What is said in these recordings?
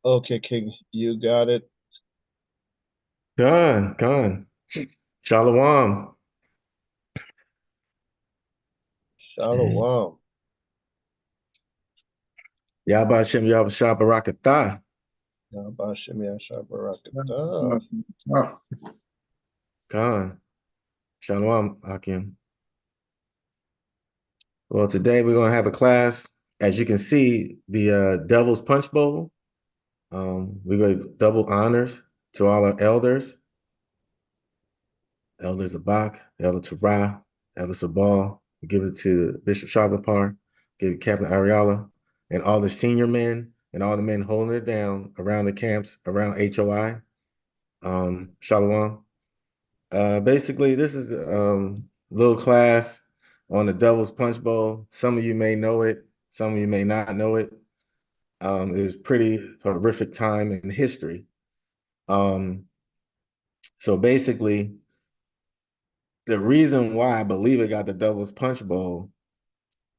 Okay, King, you got it. Gone. Shalom. Shalom. Yabashim Yabashah Barakatah. Yahbashim Yashar Barakatah. Gone. Shalom, Akim. Well, today we're going to have a class. As you can see, the Devil's Punch Bowl. We gave double honors to all our elders. Elder Zabak, Elder Terah, Elder Sabal. We give it to Bishop Shabapar, give it to Captain Ariala, and all the senior men and all the men holding it down around the camps, around HOI. Shalom. Basically, this is a little class on the Devil's Punch Bowl. Some of you may know it, some of you may not know it. It was pretty horrific time in history. Um, so basically, the reason why I believe it got the Devil's Punch Bowl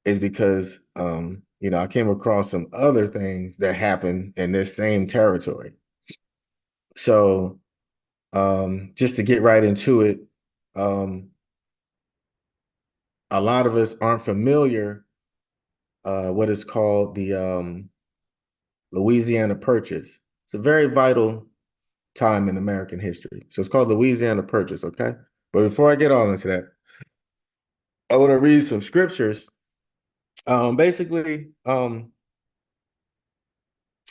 is because I came across some other things that happened in this same territory. So just to get right into it, um, a lot of us aren't familiar what is called the Louisiana Purchase. It's a very vital time in American history. So it's called Louisiana Purchase, okay? But before I get all into that, I want to read some scriptures. Basically,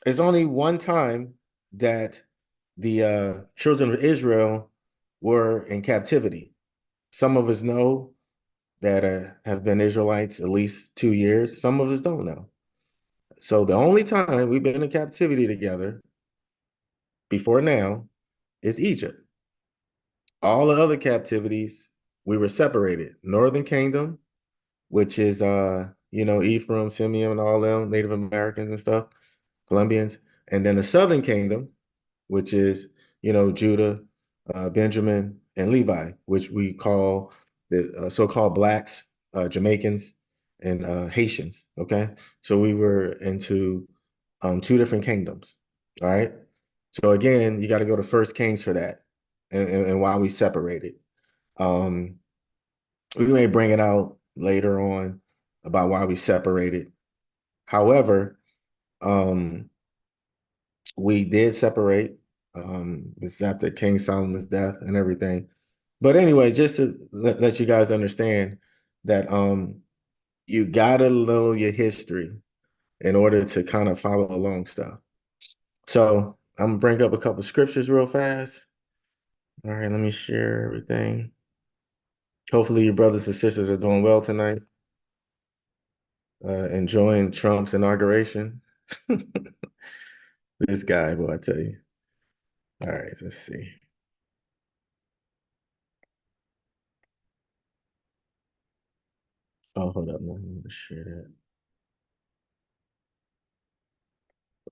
it's only one time that the children of Israel were in captivity. Some of us know that have been Israelites at least 2 years. Some of us don't know. So the only time we've been in captivity together before now is Egypt. All the other captivities, we were separated. Northern Kingdom, which is Ephraim, Simeon, and all them Native Americans and stuff, Colombians, and then the Southern Kingdom, which is Judah, Benjamin, and Levi, which we call the so-called blacks, Jamaicans, and Haitians. Okay, so we were into two different kingdoms. All right. So again, you got to go to First Kings for that, and why we separated. Um, we may bring it out later on about why we separated. However, um, we did separate. This is after King Solomon's death and everything. But anyway, just to let you guys understand that you gotta know your history in order to kind of follow along stuff. So I'm gonna bring up a couple scriptures real fast. All right, let me share everything. Hopefully, your brothers and sisters are doing well tonight, enjoying Trump's inauguration. This guy, boy, I tell you. All right, let's see. Oh, hold up, man. Let me share that.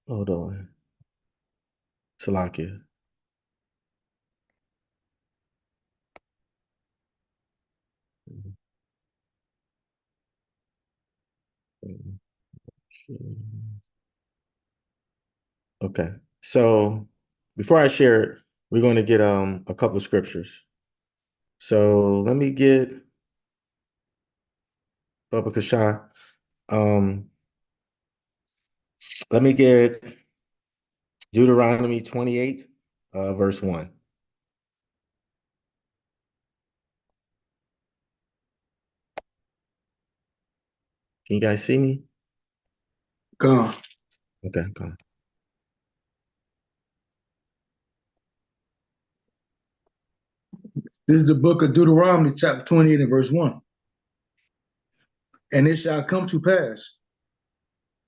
Hold on. Salakia. Okay. So before I share it, we're going to get a couple of scriptures. So let me get Baba Kashar. Um, let me get Deuteronomy 28, verse 1. Can you guys see me? God. Okay, go on. This is the book of Deuteronomy, chapter 28 and verse 1. And it shall come to pass,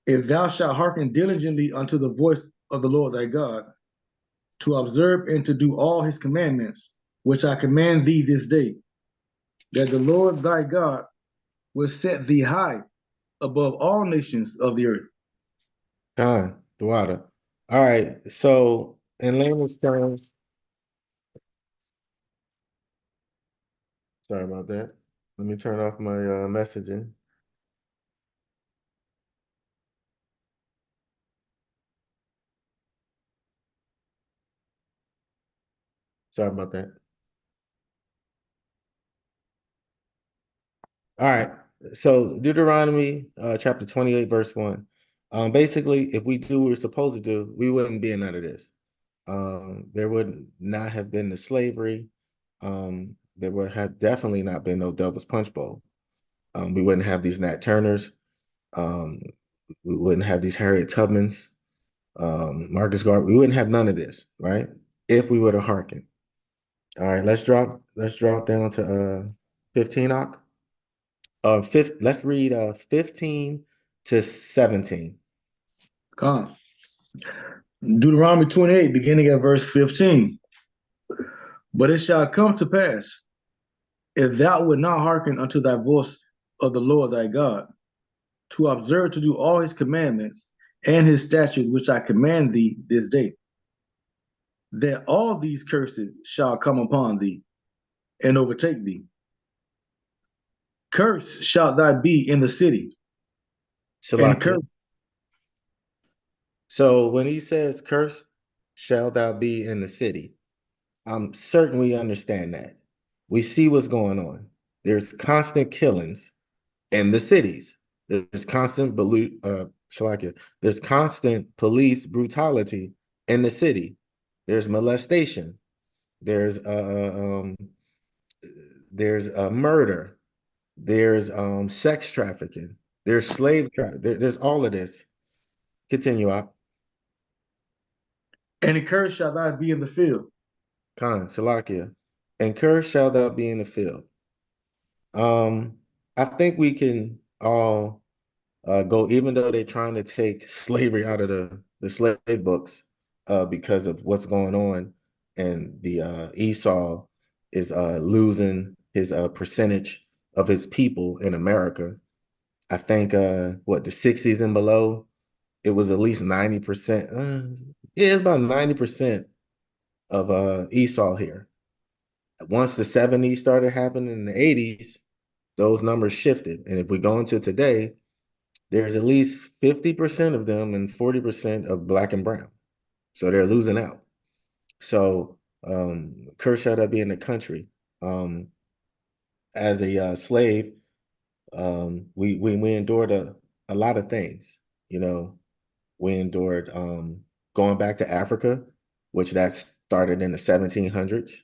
if thou shalt hearken diligently unto the voice of the Lord thy God, to observe and to do all his commandments, which I command thee this day, that the Lord thy God will set thee high above all nations of the earth. Khan, Dwada. All right. So in layman's terms, sorry about that. Let me turn off my messaging. Sorry about that. All right. So Deuteronomy chapter 28, verse 1. Basically, if we do what we're supposed to do, we wouldn't be in none of this. There would not have been the slavery. There would have definitely not been no Devil's Punch Bowl. We wouldn't have these Nat Turners. Um, we wouldn't have these Harriet Tubmans, Marcus Garvey. We wouldn't have none of this, right? If we would have hearkened. All right, let's drop down to 15 Ock. Let's read 15 to 17. Come. Deuteronomy 28, beginning at verse 15. But it shall come to pass, if thou wilt not hearken unto thy voice of the Lord thy God, to observe to do all his commandments and his statutes which I command thee this day, that all these curses shall come upon thee and overtake thee. Cursed shalt thou be in the city, and Salakia. cursed. So when he says, "Curse shall thou be in the city," I'm certain we understand that. We see what's going on. There's constant killings in the cities. There's constant Shalakia. There's constant police brutality in the city. There's molestation. There's murder. There's sex trafficking. There's slave trafficking. There's all of this. Continue up. And cursed shall thou be in the field. Khan, Salakia. And cursed shall thou be in the field. I think we can all go, even though they're trying to take slavery out of the slave books, because of what's going on, and the Esau is losing his percentage of his people in America. I think what, the 60s and below, it was at least 90%. Yeah, it's about 90% of Esau here. Once the 70s started happening in the 80s, those numbers shifted. And if we go into today, there's at least 50% of them and 40% of black and brown. So they're losing out. So curse shall that be in the country. As a slave, we endured a lot of things. You know, we endured going back to Africa, which that started in the 1700s.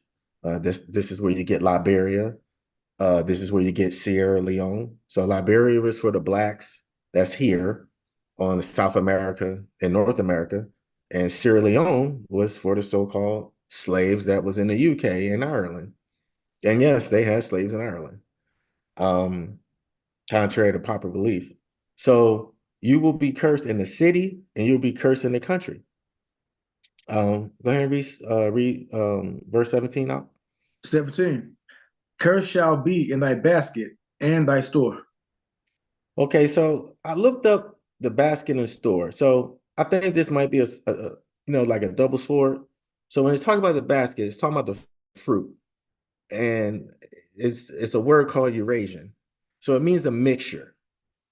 This is where you get Liberia. This is where you get Sierra Leone. So Liberia was for the blacks that's here on South America and North America, and Sierra Leone was for the so-called slaves that was in the UK and Ireland. And yes, they had slaves in Ireland, contrary to popular belief. So you will be cursed in the city, and you'll be cursed in the country. Go ahead and read verse 17 out. 17. Cursed shall be in thy basket and thy store. Okay, so I looked up the basket in store. So I think this might be like a double sword. So when it's talking about the basket, it's talking about the fruit, and it's a word called Eurasian. So it means a mixture.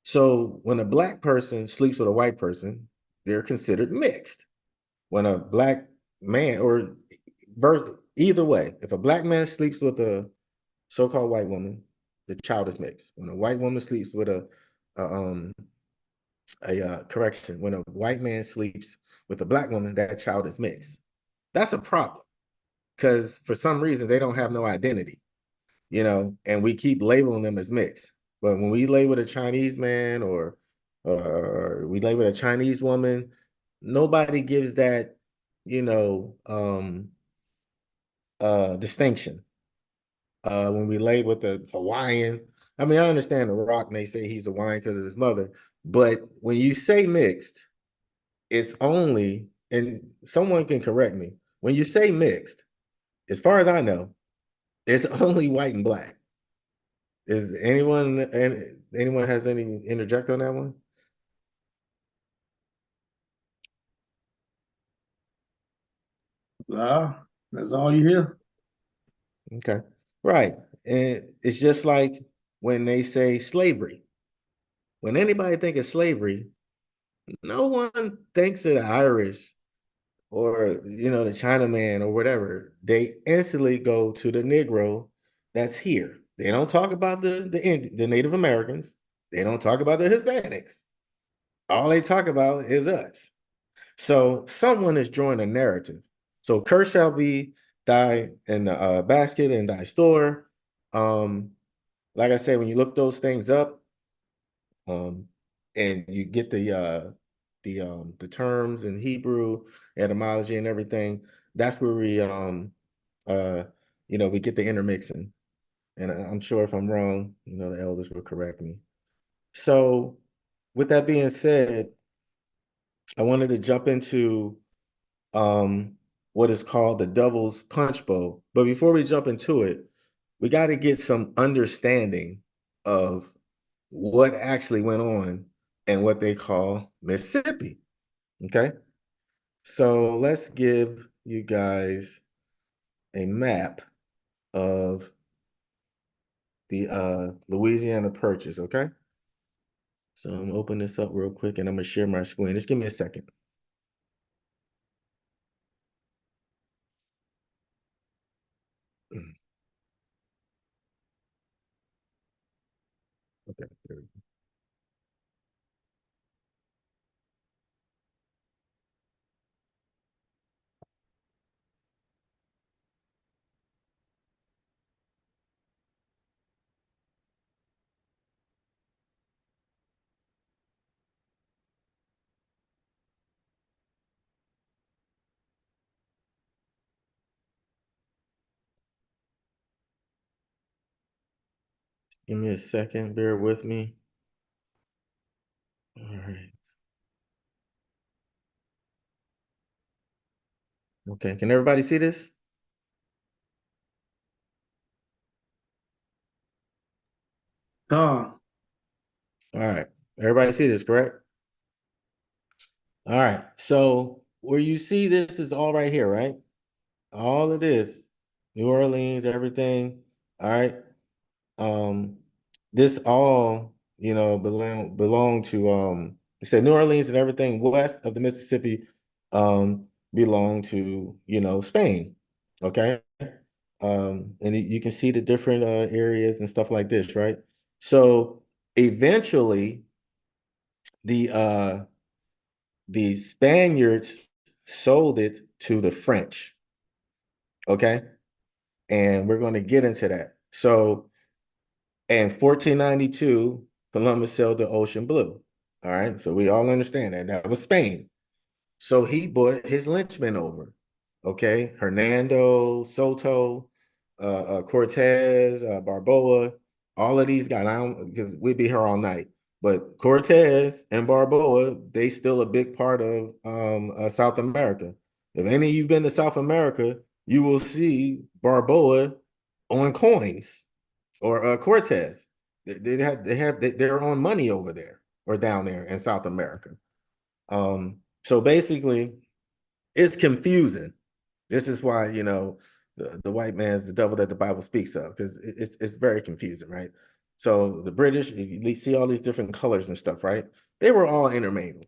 So when a black person sleeps with a white person, they're considered mixed. When a black man, or either way, if a black man sleeps with a so-called white woman, the child is mixed. When a white woman sleeps with a correction, when a white man sleeps with a black woman, that child is mixed. That's a problem, because for some reason they don't have no identity, and we keep labeling them as mixed. But when we label a Chinese man, or we label a Chinese woman, nobody gives that, distinction. When we label the Hawaiian, I mean, I understand The Rock may say he's Hawaiian because of his mother, but when you say mixed, it's only, and someone can correct me, when you say mixed, as far as I know, it's only white and black. Is anyone has any interject on that one? Ah, that's all you hear. Okay. Right. And it's just like when they say slavery. When anybody think of slavery, no one thinks of the Irish or the Chinaman or whatever, they instantly go to the Negro that's here. They don't talk about the Native Americans. They don't talk about the Hispanics. All they talk about is us. So someone is drawing a narrative. So cursed shall be thy in the basket in thy store. Like I said, when you look those things up, and you get the terms in Hebrew, etymology, and everything, that's where uh we get the intermixing. And I'm sure if I'm wrong, the elders will correct me. So with that being said, I wanted to jump into what is called the Devil's Punch Bowl. But before we jump into it, we got to get some understanding of what actually went on in what they call Mississippi. Okay. So let's give you guys a map of the Louisiana Purchase. Okay. So I'm gonna open this up real quick and I'm gonna share my screen. Just give me a second. Okay. There we go. Give me a second. Bear with me. All right. Okay. Can everybody see this? Ah, All right. Everybody see this, correct? All right. So where you see this is all right here, right? All of this, New Orleans, everything. All right. Um, this all, belong to it said New Orleans and everything west of the Mississippi belong to, Spain. Okay. And you can see the different areas and stuff like this, right? So eventually the the Spaniards sold it to the French. Okay. And we're going to get into that. So in 1492, Columbus sailed the ocean blue. All right. So we all understand that. That was Spain. So he brought his lynchmen over. Okay. Hernando, Soto, Cortez, Barboa, all of these guys. I don't, because we'd be here all night. But Cortez and Barboa, they still a big part of South America. If any of you've been to South America, you will see Barboa on coins or Cortez. They're on money over there or down there in South America. So basically, it's confusing. This is why the white man's the devil that the Bible speaks of, because it's very confusing, right? So the British, you see all these different colors and stuff, right? They were all intermingled,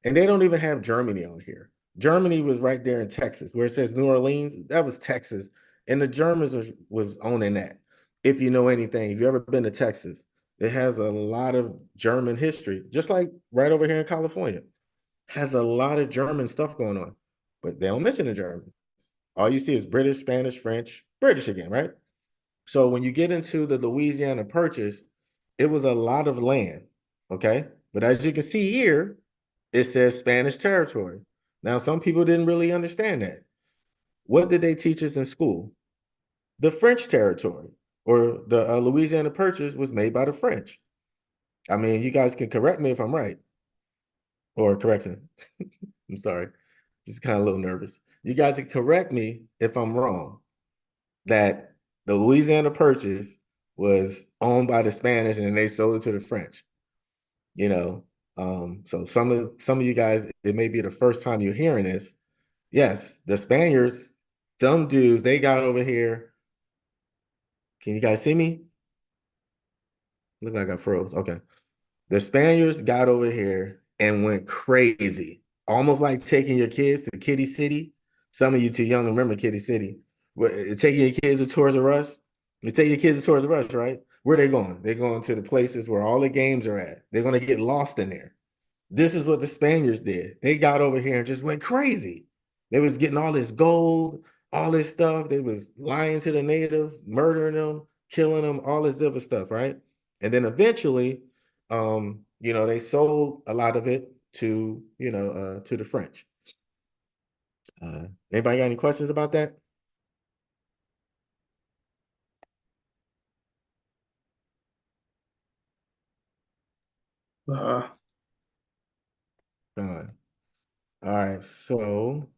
and they don't even have Germany on here. Germany was right there in Texas, where it says New Orleans. That was Texas, and the Germans was owning that. If you know anything, if you ever been to Texas, it has a lot of German history, just like right over here in California has a lot of German stuff going on, but they don't mention the Germans. All you see is British, Spanish, French, British again, right? So when you get into the Louisiana Purchase, it was a lot of land, okay? But as you can see here, it says Spanish territory. Now, some people didn't really understand that. What did they teach us in school? The French territory or the Louisiana Purchase was made by the French. I mean, you guys can correct me if I'm right or correction. I'm sorry. Just kind of a little nervous. You guys can correct me if I'm wrong, that the Louisiana Purchase was owned by the Spanish and they sold it to the French. You know, so some of you guys, it may be the first time you're hearing this. Yes, the Spaniards, some dudes, they got over here. Can you guys see me? Look like I froze. Okay. The Spaniards got over here and went crazy. almost like taking your kids to Kitty City. Some of you too young to remember Kitty City. Taking your kids to Toys R Us. You take your kids to Toys R Us, right? Where they going? They're going to the places where all the games are at. They're going to get lost in there. This is what the Spaniards did. They got over here and just went crazy. They was getting all this gold, all this stuff. They was lying to the natives, murdering them, killing them, all this other stuff, right? And then eventually, they sold a lot of it to, to the French. Anybody got any questions about that? Uh, All right, so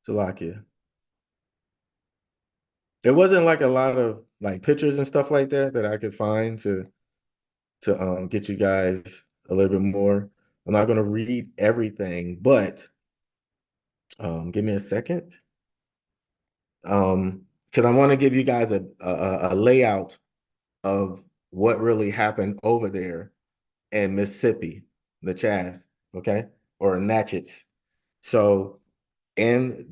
Slovakia. There wasn't like a lot of like pictures and stuff like that that I could find to get you guys a little bit more. I'm not going to read everything, but give me a second. Because I want to give you guys a layout of what really happened over there in Mississippi, the Chaz, okay, or Natchez. So in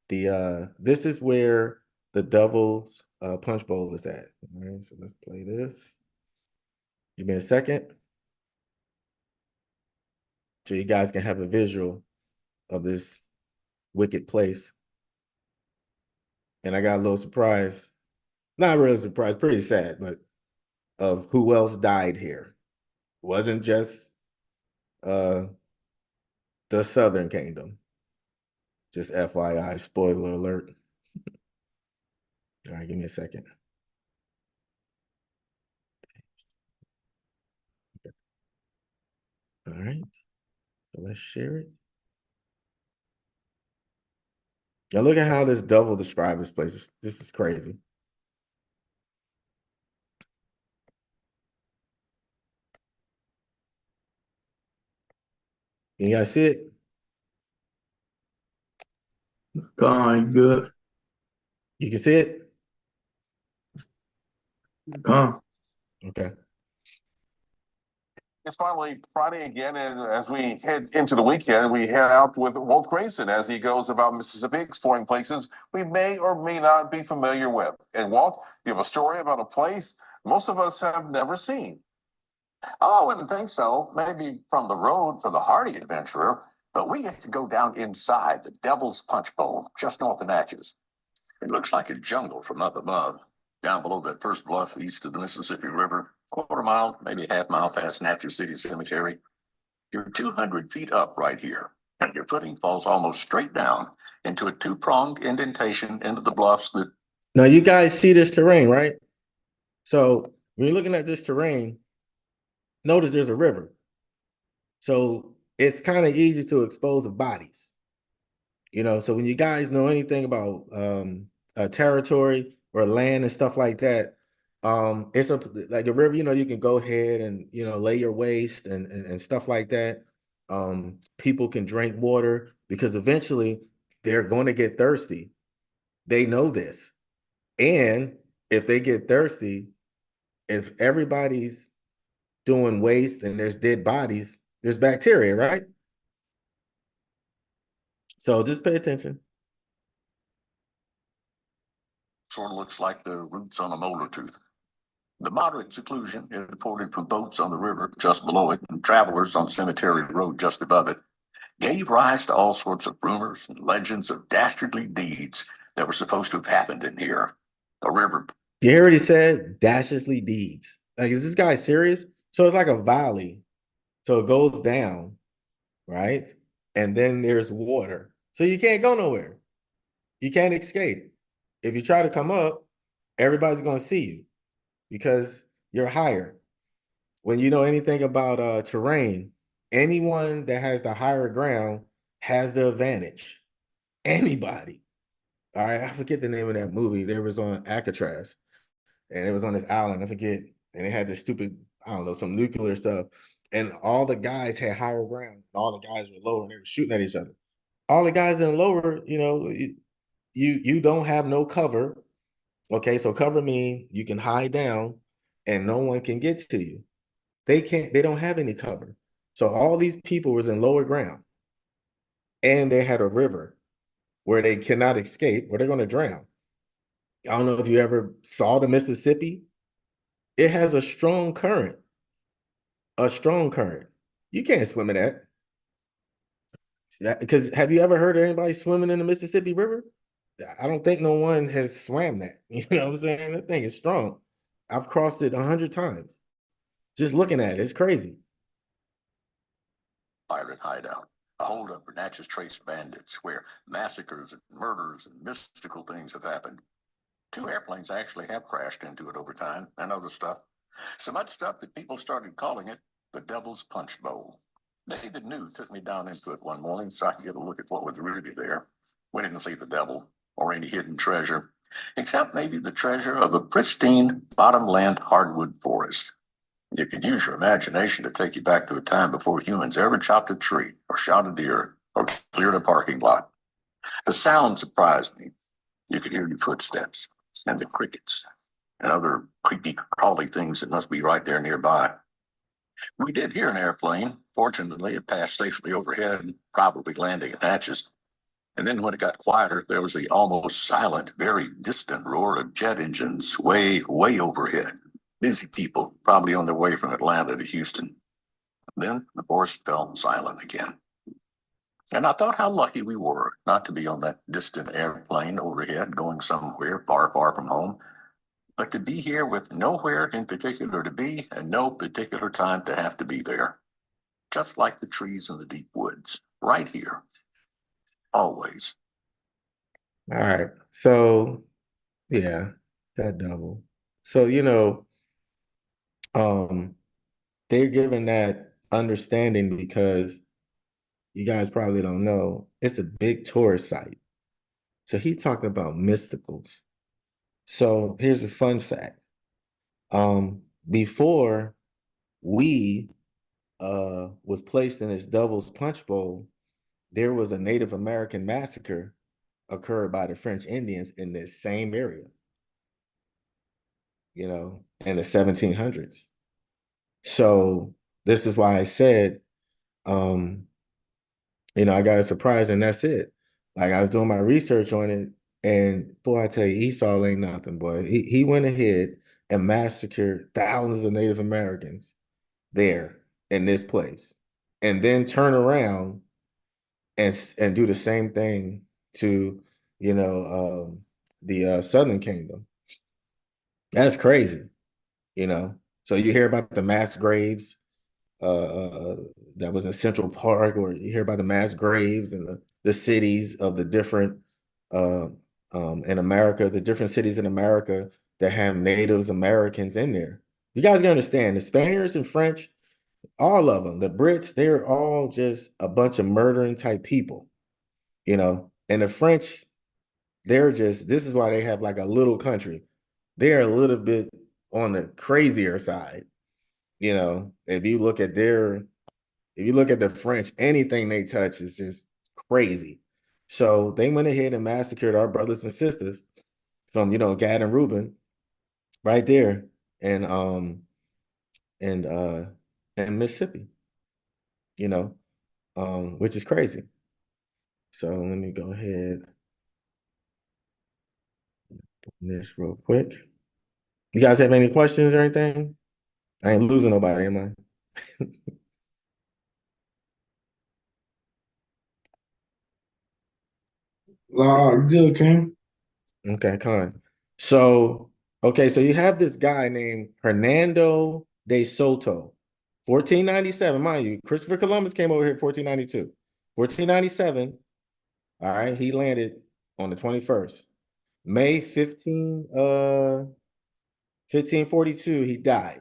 this is where the Devil's Punch Bowl is at. All right, so let's play this. Give me a second, so you guys can have a visual of this wicked place. And I got a little surprise, not really surprised, pretty sad, but of who else died here. It wasn't just the Southern Kingdom. Just FYI, spoiler alert. All right, give me a second. All right, so let's share it. Now look at how this devil described this place. This is crazy. You guys see it? good. You can see it? Okay. It's finally Friday again, and as we head into the weekend, we head out with Walt Grayson as he goes about Mississippi, exploring places we may or may not be familiar with. And Walt, you have a story about a place most of us have never seen. Oh, I wouldn't think so. Maybe from the road for the hardy adventurer, but we get to go down inside the Devil's Punch Bowl, just north of Natchez. It looks like a jungle from up above. Down below that first bluff east of the Mississippi River, quarter mile, maybe a half mile past Natchez City Cemetery. You're 200 feet up right here, and your footing falls almost straight down into a two-pronged indentation into the bluffs that. Now you guys see this terrain, right? So when you're looking at this terrain, notice there's a river. So it's kind of easy to expose of bodies. So when you guys know anything about territory or land and stuff like that, it's like a river, you can go ahead and, lay your waste and stuff like that. People can drink water because eventually they're going to get thirsty. They know this. And if they get thirsty, if everybody's doing waste and there's dead bodies, there's bacteria, right? So just pay attention. Sort of looks like the roots on a molar tooth. The moderate seclusion is afforded from boats on the river just below it and travelers on Cemetery Road just above it gave rise to all sorts of rumors and legends of dastardly deeds that were supposed to have happened in here. A river. You already said dastardly deeds. Like, is this guy serious? So it's like a valley. So it goes down, right? And then there's water. So you can't go nowhere. You can't escape. If you try to come up, everybody's going to see you because you're higher. When you know anything about terrain, anyone that has the higher ground has the advantage. Anybody. All right, I forget the name of that movie. There was on Alcatraz, and it was on this island. I forget, and it had this stupid, I don't know, some nuclear stuff. And all the guys had higher ground. All the guys were lower, and they were shooting at each other. All the guys in the lower, you don't have no cover. Okay, so cover means you can hide down, and no one can get to you. They don't have any cover. So all these people was in lower ground, and they had a river where they cannot escape, where they're going to drown. I don't know if you ever saw the Mississippi. It has a strong current. A strong current. You can't swim in that. Because have you ever heard of anybody swimming in the Mississippi River? I don't think no one has swam that. You know what I'm saying? That thing is strong. I've crossed it 100 times. Just looking at it, it's crazy. Pirate hideout, a holdup for Natchez Trace bandits, where massacres and murders and mystical things have happened. 2 airplanes actually have crashed into it over time, and other stuff. So much stuff that people started calling it the Devil's Punch Bowl. David New took me down into it one morning so I could get a look at what was really there. We didn't see the devil or any hidden treasure, except maybe the treasure of a pristine bottomland hardwood forest. You could use your imagination to take you back to a time before humans ever chopped a tree or shot a deer or cleared a parking lot. The sound surprised me. You could hear your footsteps and the crickets and other creepy crawly things that must be right there nearby. We did hear an airplane. Fortunately, it passed safely overhead, probably landing at Natchez. And then when it got quieter, there was the almost silent, very distant roar of jet engines way, way overhead. Busy people, probably on their way from Atlanta to Houston. Then the forest fell silent again. And I thought how lucky we were not to be on that distant airplane overhead going somewhere far, far from home, but to be here with nowhere in particular to be and no particular time to have to be there. Just like the trees in the deep woods, right here, always. All right. So, yeah, that double. So, they're given that understanding because you guys probably don't know, it's a big tourist site. So he talking about mysticals. So here's a fun fact. Before we was placed in this Devil's Punch Bowl, there was a Native American massacre occurred by the French Indians in this same area, in the 1700s. So this is why I said, I got a surprise, and that's it. Like, I was doing my research on it, and boy, I tell you, Esau ain't nothing, boy. He went ahead and massacred thousands of Native Americans there in this place, and then turn around and do the same thing to, the Southern Kingdom. That's crazy, So you hear about the mass graves that was in Central Park, or you hear about the mass graves and the cities of the different in America, the different cities in America that have Native Americans in there. You guys gotta understand, the Spaniards and French, all of them, the Brits, they're all just a bunch of murdering type people, and the French, this is why they have like a little country. They're a little bit on the crazier side. If you look at the French, anything they touch is just crazy. So they went ahead and massacred our brothers and sisters from, Gad and Reuben right there and Mississippi, which is crazy. So let me go ahead this real quick. You guys have any questions or anything? I ain't losing nobody, am I? Good, King. Okay, Con. So, so you have this guy named Hernando de Soto, 1497, mind you. Christopher Columbus came over here 1492. 1497, all right, he landed on the 21st. May 1542, he died.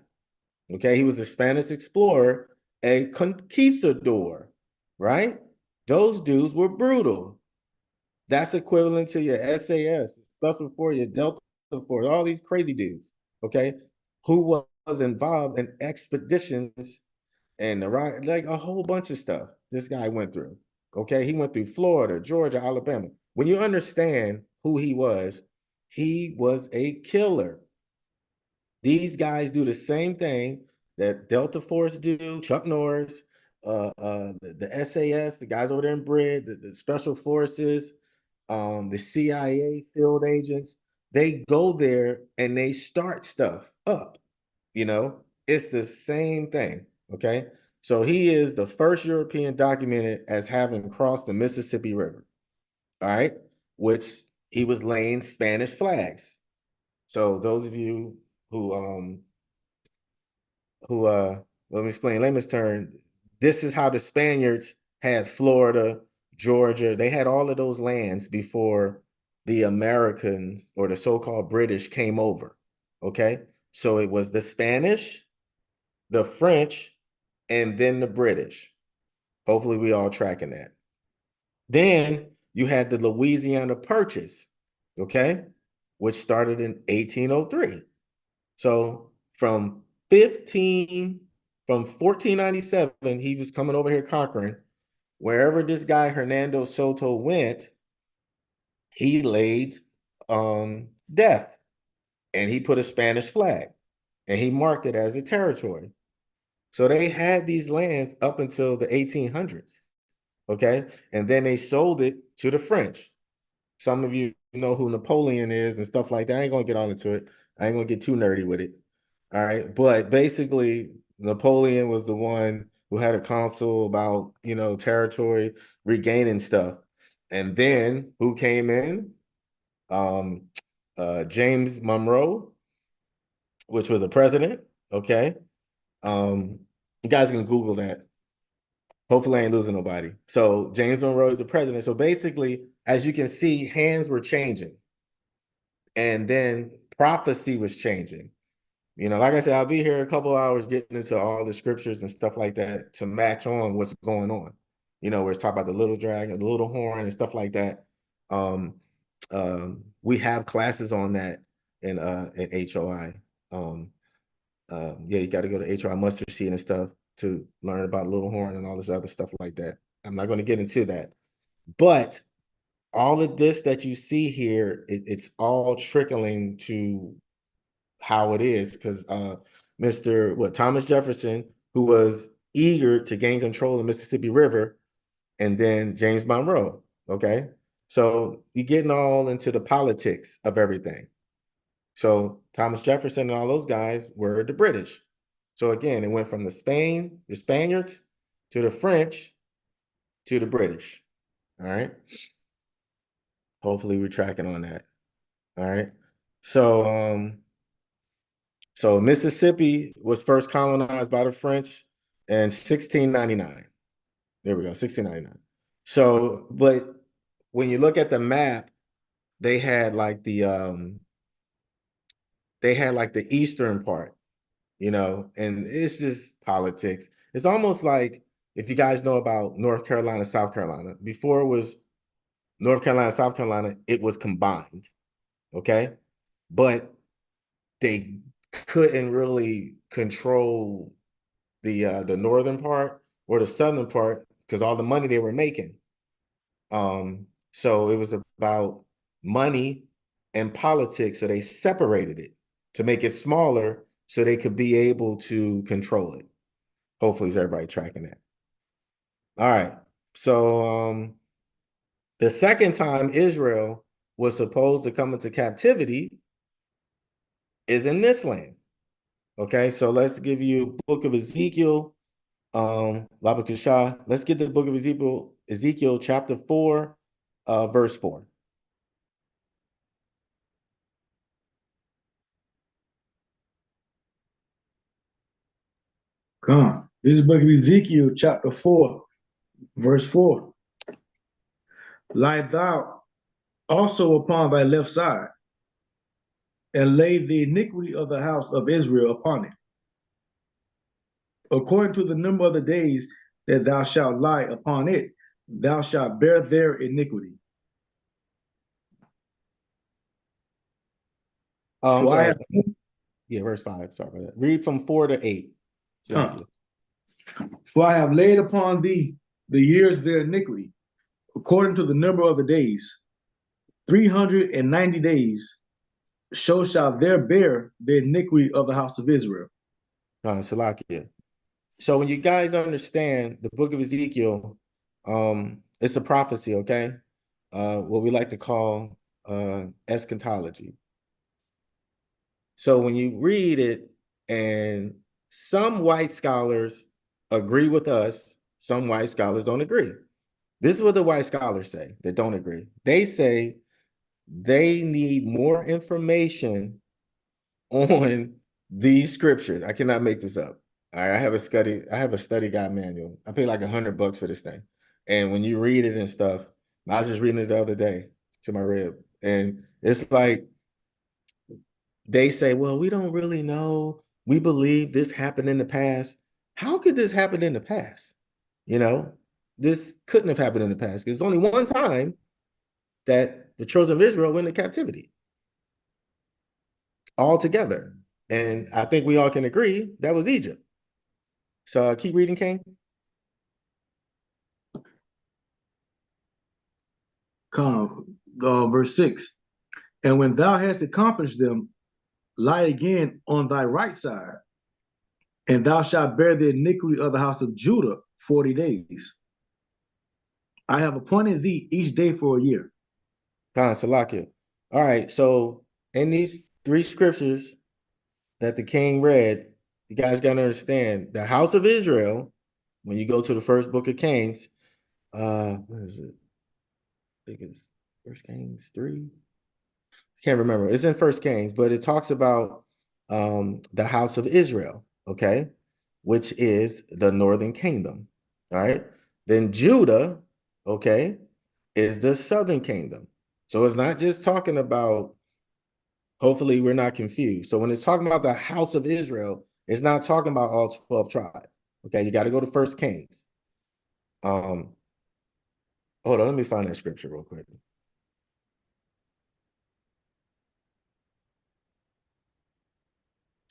Okay, he was a Spanish explorer, a conquistador, right? Those dudes were brutal. That's equivalent to your SAS, Special Force, your Delta Force, all these crazy dudes, okay, who was involved in expeditions and like a whole bunch of stuff this guy went through, okay? He went through Florida, Georgia, Alabama. When you understand who he was a killer. These guys do the same thing that Delta Force do, Chuck Norris, the SAS, the guys over there in Brid, the Special Forces, the CIA field agents, they go there and they start stuff up. It's the same thing. Okay. So he is the first European documented as having crossed the Mississippi River. All right. Which he was laying Spanish flags. So those of you who let me explain layman's term, this is how the Spaniards had Florida, Georgia, they had all of those lands before the Americans or the so-called British came over. Okay. So it was the Spanish, the French, and then the British. Hopefully we all tracking that. Then you had the Louisiana Purchase, okay, which started in 1803. So from 1497, he was coming over here conquering. Wherever this guy Hernando Soto went, he laid death, and he put a Spanish flag, and he marked it as a territory. So they had these lands up until the 1800s, okay? And then they sold it to the French. Some of you know who Napoleon is and stuff like that. I ain't gonna get all into it. I ain't gonna get too nerdy with it. All right. But basically, Napoleon was the one who had a council about, territory, regaining stuff. And then who came in? James Monroe, which was a president. Okay. You guys can Google that. Hopefully I ain't losing nobody. So James Monroe is the president. So basically, as you can see, hands were changing. And then prophecy was changing. Like I said, I'll be here a couple hours getting into all the scriptures and stuff like that to match on what's going on. Where it's talking about the little dragon, the little horn, and stuff like that. We have classes on that in HOI. Yeah, you got to go to HOI mustard seed and stuff to learn about little horn and all this other stuff like that. I'm not going to get into that, but all of this that you see here, it's all trickling to how it is, because Thomas Jefferson, who was eager to gain control of the Mississippi River, and then James Monroe. Okay, so you're getting all into the politics of everything. So Thomas Jefferson and all those guys were the British. So again, it went from the Spaniards, to the French, to the British. All right. Hopefully we're tracking on that. All right. So Mississippi was first colonized by the French in 1699. There we go, 1699. So, but when you look at the map, they had like the eastern part, and it's just politics. It's almost like, if you guys know about North Carolina, South Carolina, before it was North Carolina, South Carolina, it was combined. Okay. But they couldn't really control the northern part or the southern part because all the money they were making. So it was about money and politics. So they separated it to make it smaller so they could be able to control it. Hopefully, is everybody tracking that? All right. So the second time Israel was supposed to come into captivity is in this land. Okay, so let's give you book of Ezekiel, Baba Kishah. Let's get the book of Ezekiel chapter 4, verse 4. Come on. This is book of Ezekiel, chapter 4, verse 4. Lie thou also upon thy left side, and lay the iniquity of the house of Israel upon it, according to the number of the days that thou shalt lie upon it, thou shalt bear their iniquity. I'm For I sorry. have, Yeah, verse 5. Sorry about that. Read from 4 to 8. for I have laid upon thee the years their iniquity, according to the number of the days, 390 days, so shall there bear the iniquity of the house of Israel. Salakia. So when you guys understand the book of Ezekiel, it's a prophecy, okay? What we like to call eschatology. So when you read it, and some white scholars agree with us, some white scholars don't agree. This is what the white scholars say that don't agree. They say they need more information on these scriptures. I cannot make this up. I have a study guide manual. I paid like $100 for this thing. And when you read it and stuff, I was just reading it the other day to my rib. And it's like they say, well, we don't really know. We believe this happened in the past. How could this happen in the past? You know, this couldn't have happened in the past. There's only one time that the children of Israel went into captivity all together. And I think we all can agree that was Egypt. So keep reading, King. Verse 6. And when thou hast accomplished them, lie again on thy right side, and thou shalt bear the iniquity of the house of Judah 40 days. I have appointed thee each day for a year. Salakia. All right. So in these three scriptures that the king read, you guys got to understand the house of Israel, when you go to the first book of Kings, what is it? I think it's First Kings 3. Can't remember. It's in First Kings, but it talks about the house of Israel, okay, which is the northern kingdom. All right. Then Judah, okay, is the southern kingdom. So it's not just talking about, hopefully we're not confused. So when it's talking about the house of Israel, it's not talking about all 12 tribes. Okay, you got to go to First Kings. Hold on, let me find that scripture real quick.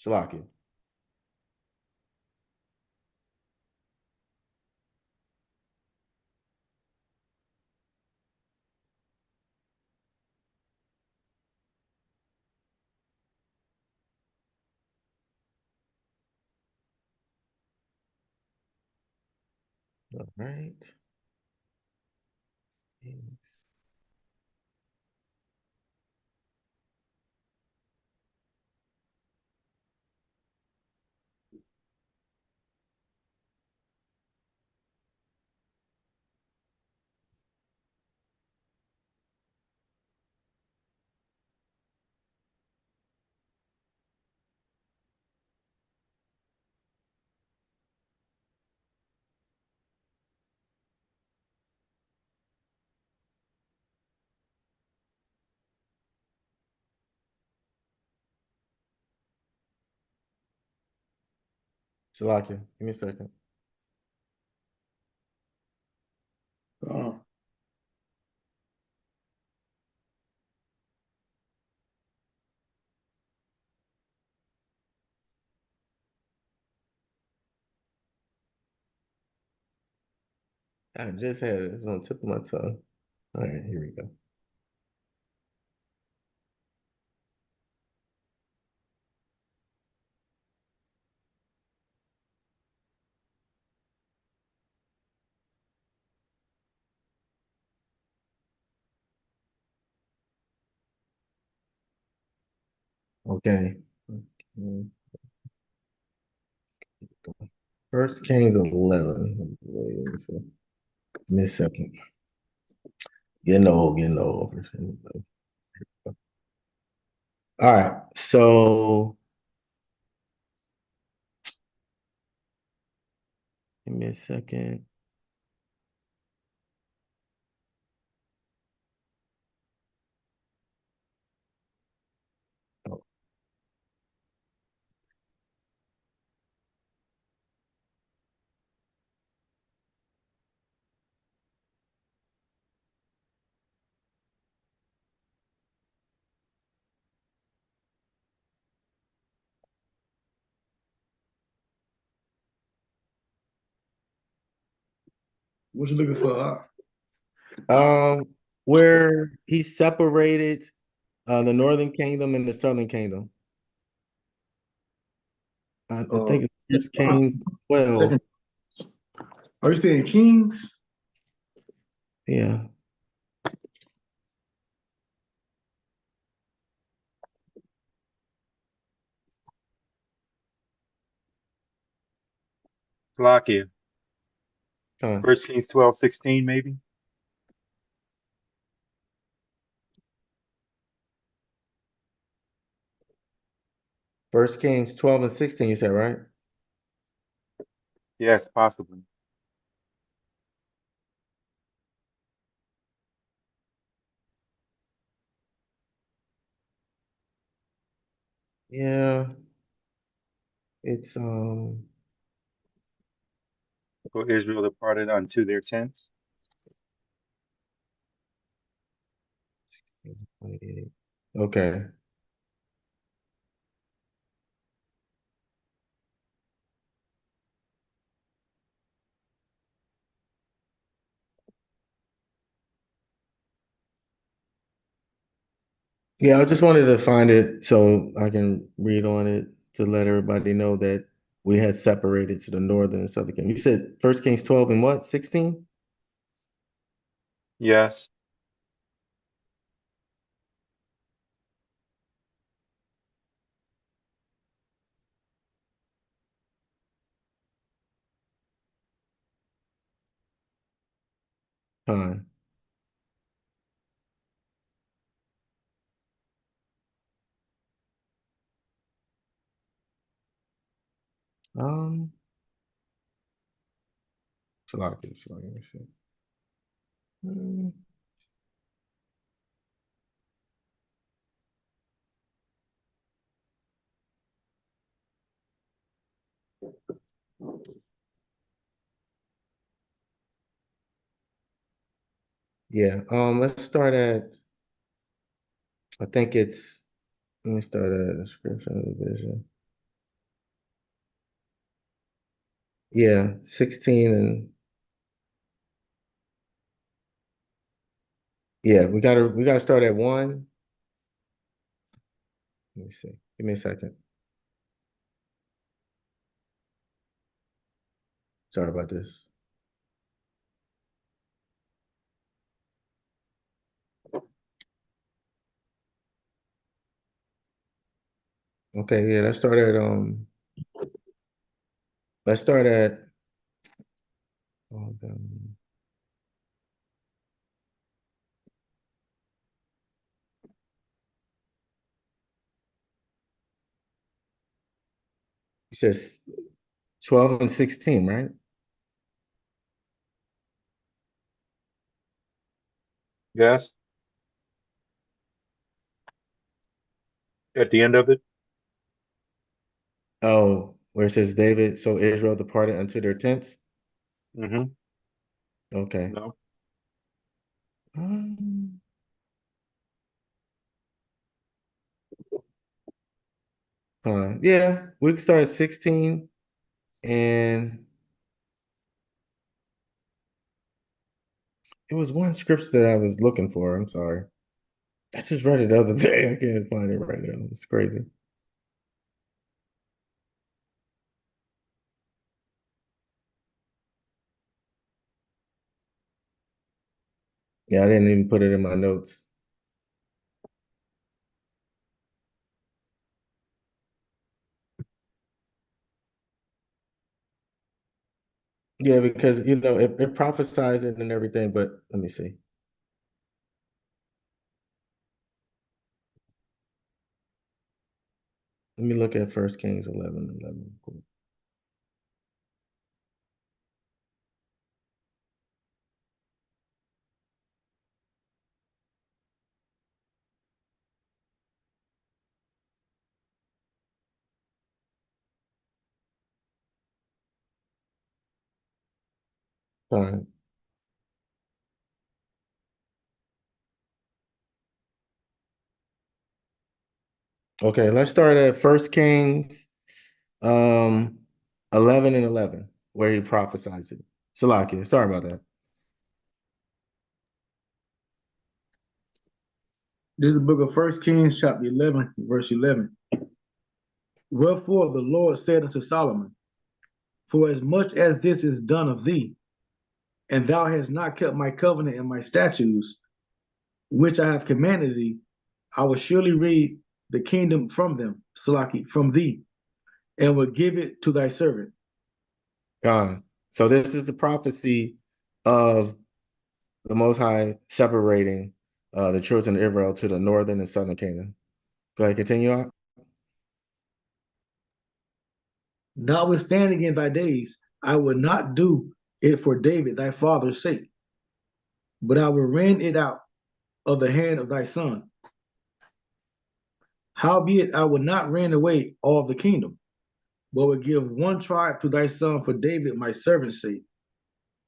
Shalaki. All right. Shalaki, give me a second. I just had it. It's on the tip of my tongue. All right, here we go. Okay. First Kings 11. Wait, let me see. Give me a second. Getting old, getting old. All right. So give me a second. Oh. What you looking for? Where he separated the northern kingdom and the southern kingdom. I Uh, think it's First Kings 12. second. Are you saying Kings? Yeah. Slovakia. Come on. 1 Kings 12:16, maybe? First Kings 12 and 16, you said, right? Yes, possibly. Yeah. It's So Israel departed unto their tents. 16, 28. Okay. Yeah, I just wanted to find it so I can read on it to let everybody know that we had separated to the northern and southern kingdom. You said First Kings 12 and what? 16? Yes. Fine. Um, Salakia, let me see. Hmm. Yeah, let's start at, I think it's, let me start at description of the vision. Yeah, 16 and yeah, we gotta start at 1. Let me see. Give me a second. Sorry about this. Okay, yeah, let's start at you said 12 and 16, right? Yes. At the end of it? Oh, where it says David, so Israel departed unto their tents. Mm-hmm. Okay. No. Um, yeah, we can start at 16 and it was one script that I was looking for. I'm sorry. I just read it the other day. I can't find it right now. It's crazy. Yeah, I didn't even put it in my notes. Yeah, because it prophesies it and everything, but let me see. Let me look at First Kings 11:11. Cool. Fine. Okay, let's start at First Kings 11 and 11, where he prophesies it. Salakia, sorry about that. This is the book of First Kings, chapter 11, verse 11. Wherefore the Lord said unto Solomon, For as much as this is done of thee, and thou hast not kept my covenant and my statutes, which I have commanded thee, I will surely read the kingdom from them, Salaki, from thee, and will give it to thy servant. Gone. So this is the prophecy of the Most High separating the children of Israel to the northern and southern kingdom. Go ahead, continue on. Notwithstanding in thy days, I will not do it for David thy father's sake, but I will rend it out of the hand of thy son. Howbeit I will not rend away all the kingdom, but will give one tribe to thy son for David my servant's sake,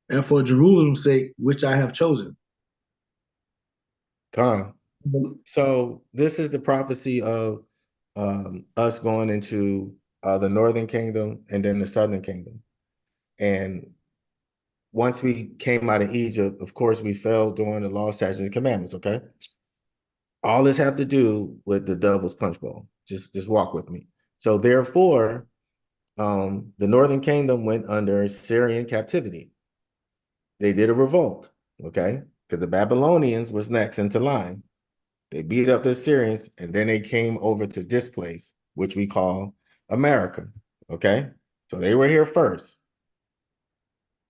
and for Jerusalem's sake, which I have chosen. Gone. So this is the prophecy of us going into the northern kingdom and then the southern kingdom. And once we came out of Egypt, of course, we fell during the law, statutes, and commandments, okay? All this have to do with the devil's punch bowl. Just walk with me. So therefore, the northern kingdom went under Syrian captivity. They did a revolt, okay? Because the Babylonians was next into line. They beat up the Syrians, and then they came over to this place, which we call America, okay? So they were here first.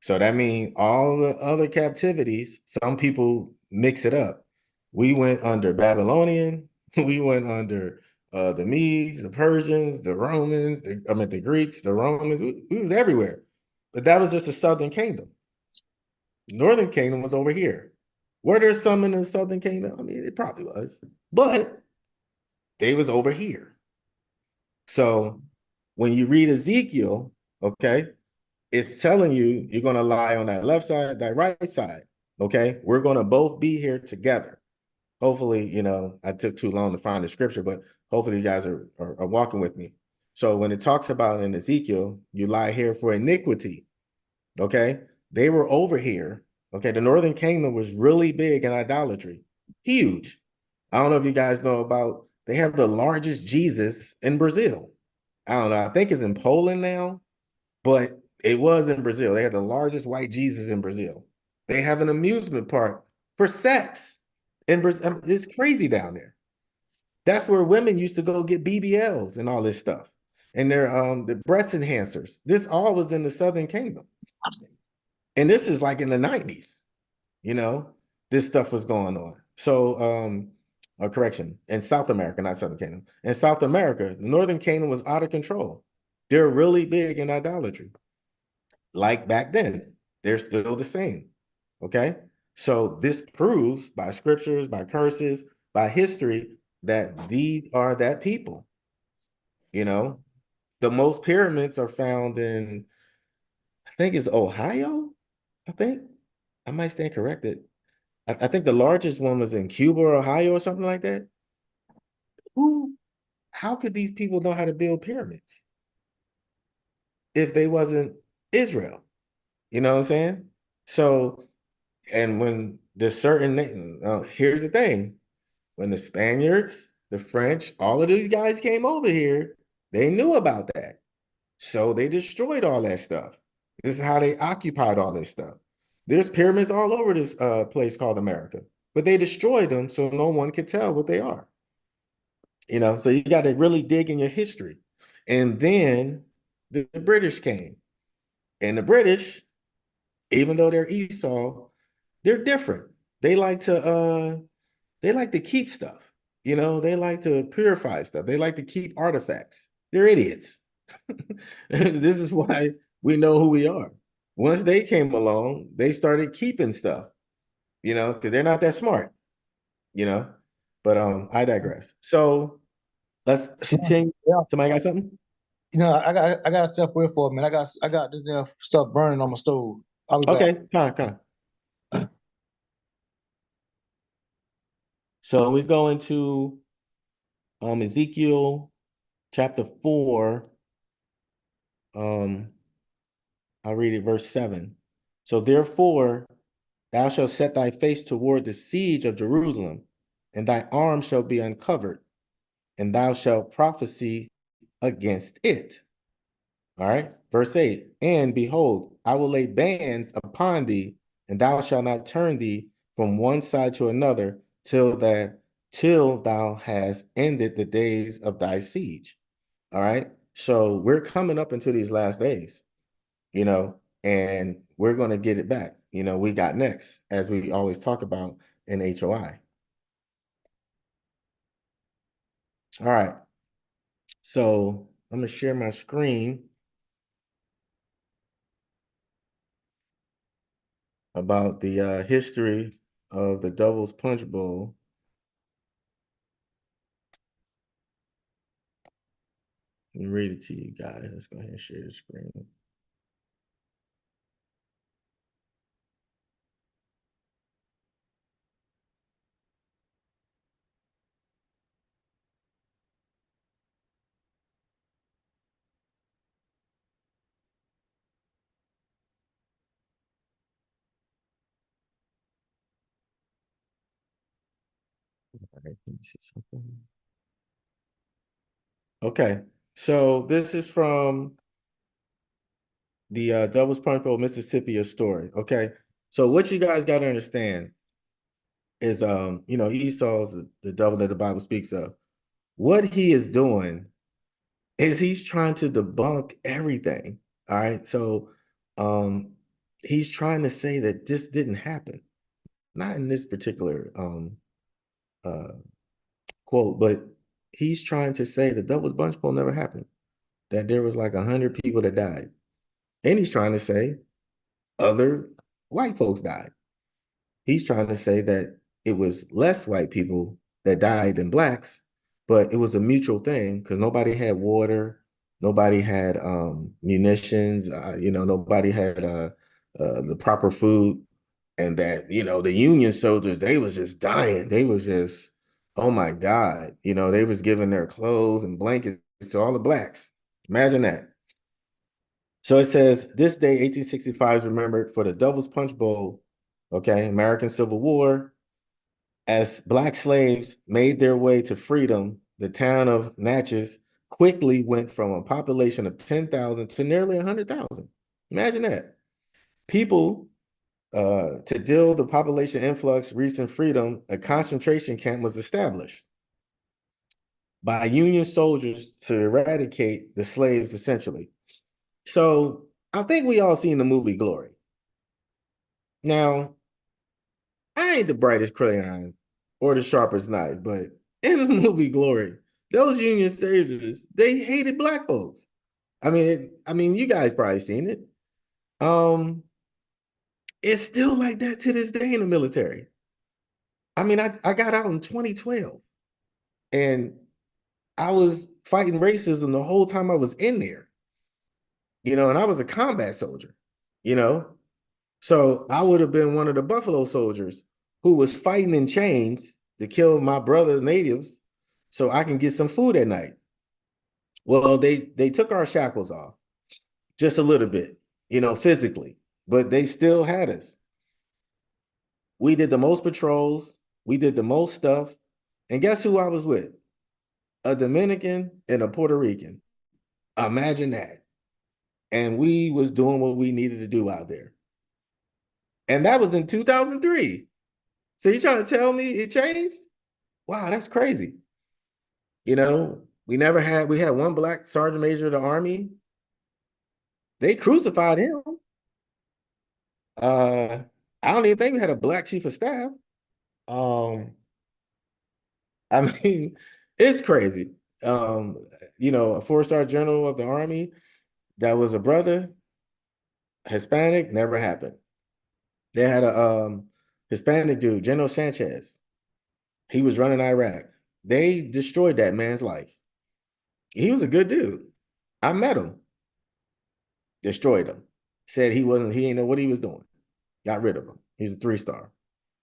So that means all the other captivities, some people mix it up. We went under Babylonian, we went under the Medes, the Persians, the Romans, the Greeks, the Romans, we was everywhere. But that was just the southern kingdom. Northern kingdom was over here. Were there some in the southern kingdom? I mean, it probably was, but they was over here. So when you read Ezekiel, okay, it's telling you you're going to lie on that left side, that right side. Okay, we're going to both be here together. Hopefully, you know, I took too long to find the scripture, but hopefully you guys are walking with me. So when it talks about in Ezekiel, you lie here for iniquity. Okay, they were over here. Okay, the northern kingdom was really big in idolatry, huge. I don't know if you guys know about, they have the largest Jesus in Brazil. I don't know, I think it's in Poland now, but it was in Brazil. They had the largest white Jesus in Brazil. They have an amusement park for sex in Brazil. It's crazy down there. That's where women used to go get BBLs and all this stuff. And they're the breast enhancers. This all was in the Southern Kingdom. And this is like in the 90s, you know, this stuff was going on. So correction, in South America, not Southern Kingdom. In South America, the Northern Kingdom was out of control. They're really big in idolatry. Like back then, they're still the same. Okay. So this proves by scriptures, by curses, by history, that these are that people. You know, the most pyramids are found in, I think it's Ohio. I think I might stand corrected. I think the largest one was in Cuba or Ohio or something like that. How could these people know how to build pyramids if they wasn't Israel? You know what I'm saying? So, and when the certain, here's the thing, when the Spaniards, the French, all of these guys came over here, they knew about that. So they destroyed all that stuff. This is how they occupied all this stuff. There's pyramids all over this place called America, but they destroyed them so no one could tell what they are. You know, so you got to really dig in your history. And then the British came. And the British, even though they're Esau, they're different. They like to keep stuff. You know, they like to purify stuff. They like to keep artifacts. They're idiots. This is why we know who we are. Once they came along, they started keeping stuff, you know, because they're not that smart, you know. But I digress. So let's continue. Yeah. Somebody got something? You know, I got to step away for a minute. I got this damn stuff burning on my stove. I'll be back. Okay, come on. So we go into Ezekiel chapter 4. I'll read it, verse 7. So therefore, thou shalt set thy face toward the siege of Jerusalem, and thy arm shall be uncovered, and thou shalt prophesy against it. All right. Verse 8, and behold, I will lay bands upon thee, and thou shalt not turn thee from one side to another till thou hast ended the days of thy siege. All right. So we're coming up into these last days, and we're going to get it back. We got next, as we always talk about in HOI. All right. So I'm going to share my screen about the history of the Devil's Punch Bowl. Let me read it to you guys. Let's go ahead and share the screen. All right, let me see something. Okay, so this is from the Devil's Punch Bowl, Mississippi, a story. Okay, so what you guys got to understand is, Esau's the devil that the Bible speaks of. What he is doing is he's trying to debunk everything. All right, so he's trying to say that this didn't happen, not in this particular uh quote, but he's trying to say the Devil's Punch Bowl never happened, that there was like 100 people that died. And he's trying to say other white folks died. He's trying to say that it was less white people that died than blacks, but it was a mutual thing because nobody had water, nobody had munitions, nobody had the proper food, and that the Union soldiers, they was just dying. They was just, oh my God, they was giving their clothes and blankets to all the blacks. Imagine that. So it says, this day, 1865 is remembered for the Devil's Punch Bowl, okay, American Civil War. As black slaves made their way to freedom, the town of Natchez quickly went from a population of 10,000 to nearly 100,000. Imagine that. People, to deal with the population influx, recent freedom, a concentration camp was established by Union soldiers to eradicate the slaves, essentially. So I think we all seen the movie Glory. Now, I ain't the brightest crayon or the sharpest knife, but in the movie Glory, those Union soldiers, they hated black folks. I mean, you guys probably seen it. It's still like that to this day in the military. I mean, I got out in 2012 and I was fighting racism the whole time I was in there, and I was a combat soldier, you know. So I would have been one of the Buffalo soldiers who was fighting in chains to kill my brother natives so I can get some food at night. Well, they took our shackles off just a little bit, physically, but they still had us. We did the most patrols, we did the most stuff. And guess who I was with? A Dominican and a Puerto Rican. Imagine that. And we was doing what we needed to do out there. And that was in 2003. So you trying to tell me it changed? Wow, that's crazy. We had one black sergeant major of the Army. They crucified him. I don't even think we had a black chief of staff. I mean, it's crazy. A 4-star general of the Army that was a brother, Hispanic, never happened. They had a Hispanic dude, General Sanchez. He was running Iraq. They destroyed that man's life. He was a good dude. I met him. Destroyed him. Said he didn't know what he was doing. Got rid of him. He's a 3-star.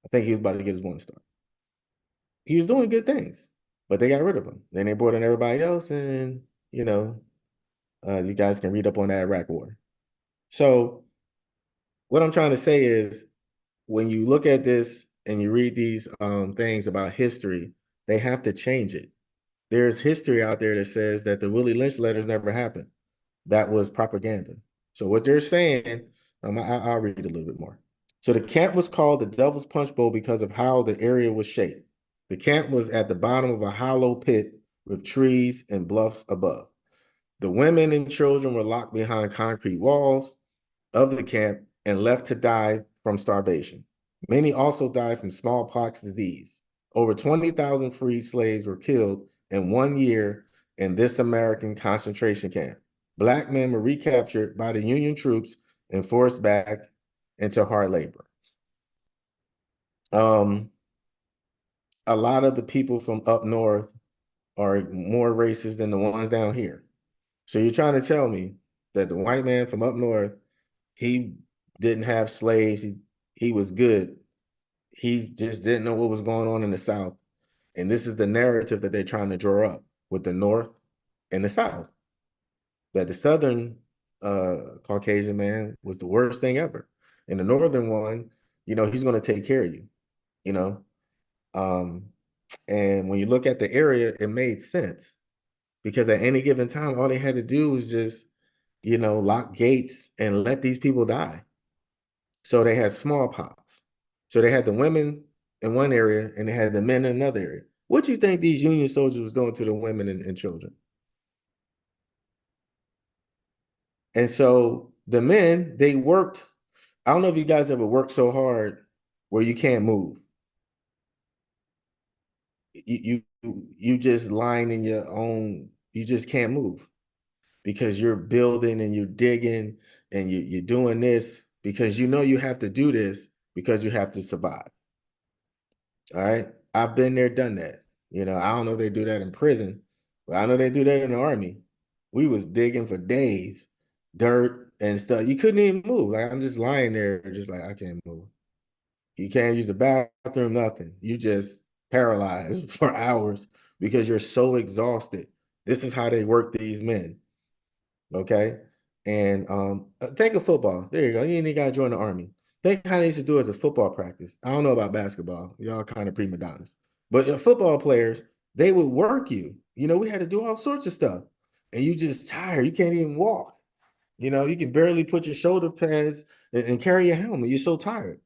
I think he was about to get his 1-star. He was doing good things, but they got rid of him. Then they brought in everybody else, and you guys can read up on that Iraq War. So what I'm trying to say is, when you look at this and you read these things about history, they have to change it. there's history out there that says that the Willie Lynch letters never happened. That was propaganda. So what they're saying, I'll read a little bit more. So the camp was called the Devil's Punch Bowl because of how the area was shaped. The camp was at the bottom of a hollow pit with trees and bluffs above. The women and children were locked behind concrete walls of the camp and left to die from starvation. Many also died from smallpox disease. Over 20,000 free slaves were killed in 1 year in this American concentration camp. Black men were recaptured by the Union troops and forced back into hard labor. A lot of the people from up north are more racist than the ones down here. So you're trying to tell me that the white man from up north, he didn't have slaves, he was good. He just didn't know what was going on in the South. And this is the narrative that they're trying to draw up with the North and the South. That the Southern Caucasian man was the worst thing ever. And the Northern one, he's going to take care of you, you know. And when you look at the area, it made sense because at any given time, all they had to do was just, lock gates and let these people die. So they had smallpox. So they had the women in one area and they had the men in another area. What do you think these Union soldiers was doing to the women and children? And so the men, they worked. I don't know if you guys ever worked so hard where you can't move. You just lying in your own, you just can't move because you're building and you're digging and you're doing this because you have to do this because you have to survive. All right. I've been there, done that. I don't know if they do that in prison, but I know they do that in the army. We was digging for days, dirt and stuff. You couldn't even move. Like I'm just lying there, just like I can't move. You can't use the bathroom, nothing. You just paralyzed for hours because you're so exhausted. This is how they work these men. Okay. And think of football. There you go. You ain't got to join the army. Think how they used to do it as a football practice. I don't know about basketball. Y'all kind of prima donnas. But football players, they would work you. We had to do all sorts of stuff. And you just tired. You can't even walk. You can barely put your shoulder pads and carry your helmet. You're so tired.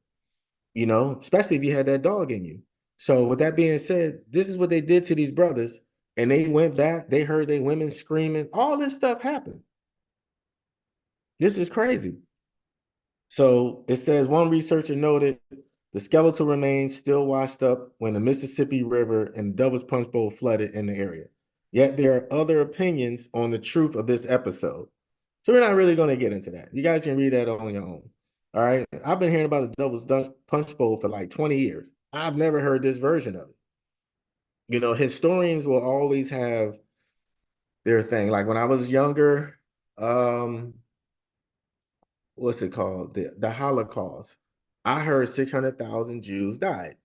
Especially if you had that dog in you. So with that being said, this is what they did to these brothers. And they went back. They heard their women screaming. All this stuff happened. This is crazy. So it says one researcher noted the skeletal remains still washed up when the Mississippi River and Devil's Punch Bowl flooded in the area. Yet there are other opinions on the truth of this episode. So we're not really going to get into that. You guys can read that on your own. All right. I've been hearing about the Devil's Punch Bowl for like 20 years. I've never heard this version of it. Historians will always have their thing. Like when I was younger, what's it called? The Holocaust. I heard 600,000 Jews died.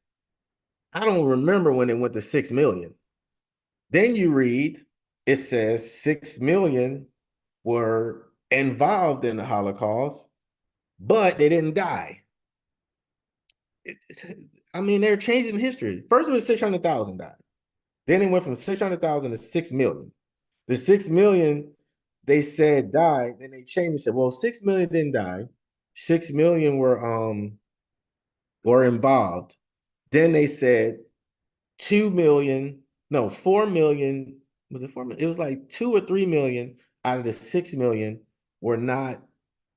I don't remember when it went to 6 million. Then you read, it says 6 million were involved in the Holocaust, but they didn't die. They're changing history. First it was 600,000 died. Then it went from 600,000 to 6 million. The 6 million they said died, then they changed and said, well, 6 million didn't die. 6 million were involved. Then they said 2 million, no, 4 million, was it 4 million? It was like 2 or 3 million out of the 6 million were not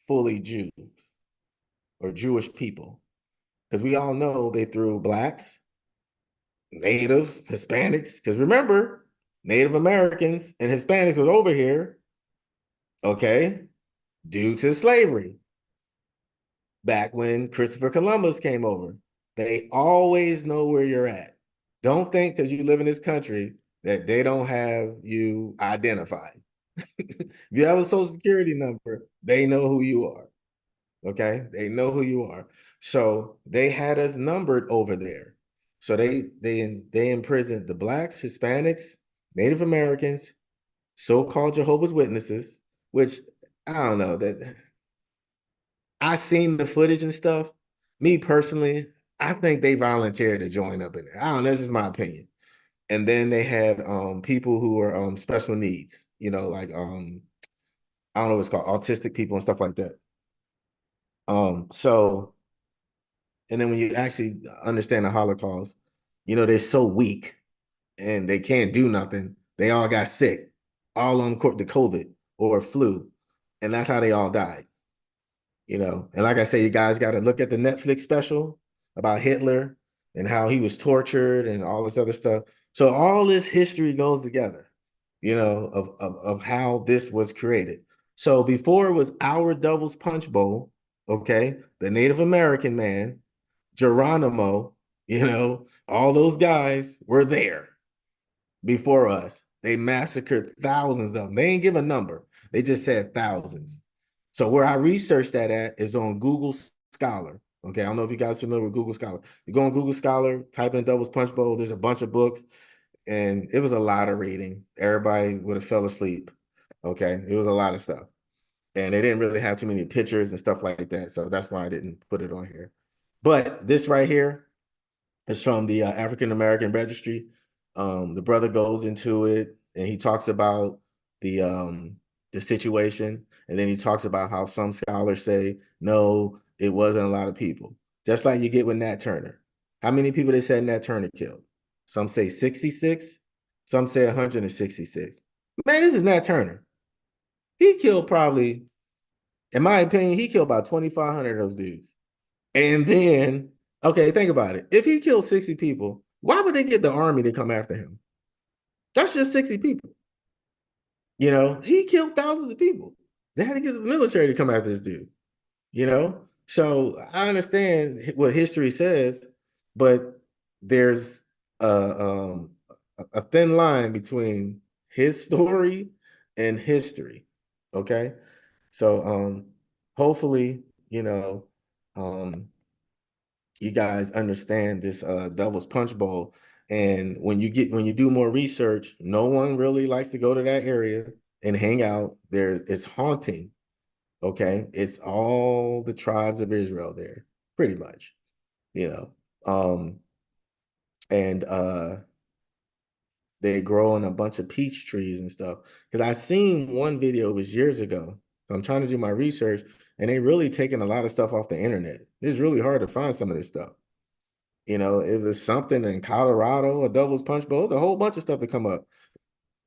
fully Jews or Jewish people. Because we all know they threw blacks, natives, Hispanics. Because remember, Native Americans and Hispanics was over here, okay, due to slavery. Back when Christopher Columbus came over. They always know where you're at. Don't think because you live in this country that they don't have you identified. If you have a social security number, they know who you are. Okay? They know who you are. So they had us numbered over there. So they imprisoned the blacks, Hispanics, Native Americans, so-called Jehovah's Witnesses, which I don't know that I seen the footage and stuff. Me personally, I think they volunteered to join up in there. I don't know. This is my opinion. And then they had people who were special needs, like I don't know what's called, autistic people and stuff like that. So, and then when you actually understand the Holocaust, they're so weak and they can't do nothing. They all got sick. All of them caught the COVID or flu, and that's how they all died. And like I say, you guys got to look at the Netflix special about Hitler and how he was tortured and all this other stuff. So all this history goes together, of how this was created. So before it was our Devil's Punch Bowl, okay, the Native American man, Geronimo, all those guys were there before us. They massacred thousands of them. They ain't give a number. They just said thousands. So where I researched that at is on Google Scholar. Okay, I don't know if you guys are familiar with Google Scholar. You go on Google Scholar, type in Devil's Punch Bowl. There's a bunch of books, and it was a lot of reading. Everybody would have fell asleep. Okay, it was a lot of stuff, and they didn't really have too many pictures and stuff like that. So that's why I didn't put it on here. But this right here is from the African American Registry. The brother goes into it and he talks about the situation, and then he talks about how some scholars say no, it wasn't a lot of people. Just like you get with Nat Turner. How many people they said Nat Turner killed? Some say 66, some say 166. Man, this is Nat Turner. He killed probably, in my opinion, he killed about 2,500 of those dudes. And then, okay, think about it. If he killed 60 people, why would they get the army to come after him? That's just 60 people. He killed thousands of people. They had to get the military to come after this dude. So I understand what history says, but there's a thin line between his story and history. Okay. So hopefully, you guys understand this Devil's Punch Bowl. And when you do more research, no one really likes to go to that area and hang out there. It's haunting. Okay, it's all the tribes of Israel there, pretty much. you know and they grow on a bunch of peach trees and stuff. Because I seen one video, it was years ago. I'm trying to do my research, and they really taking a lot of stuff off the internet. It's really hard to find some of this stuff. It was something in Colorado, a Devil's Punch Bowl. There's a whole bunch of stuff to come up.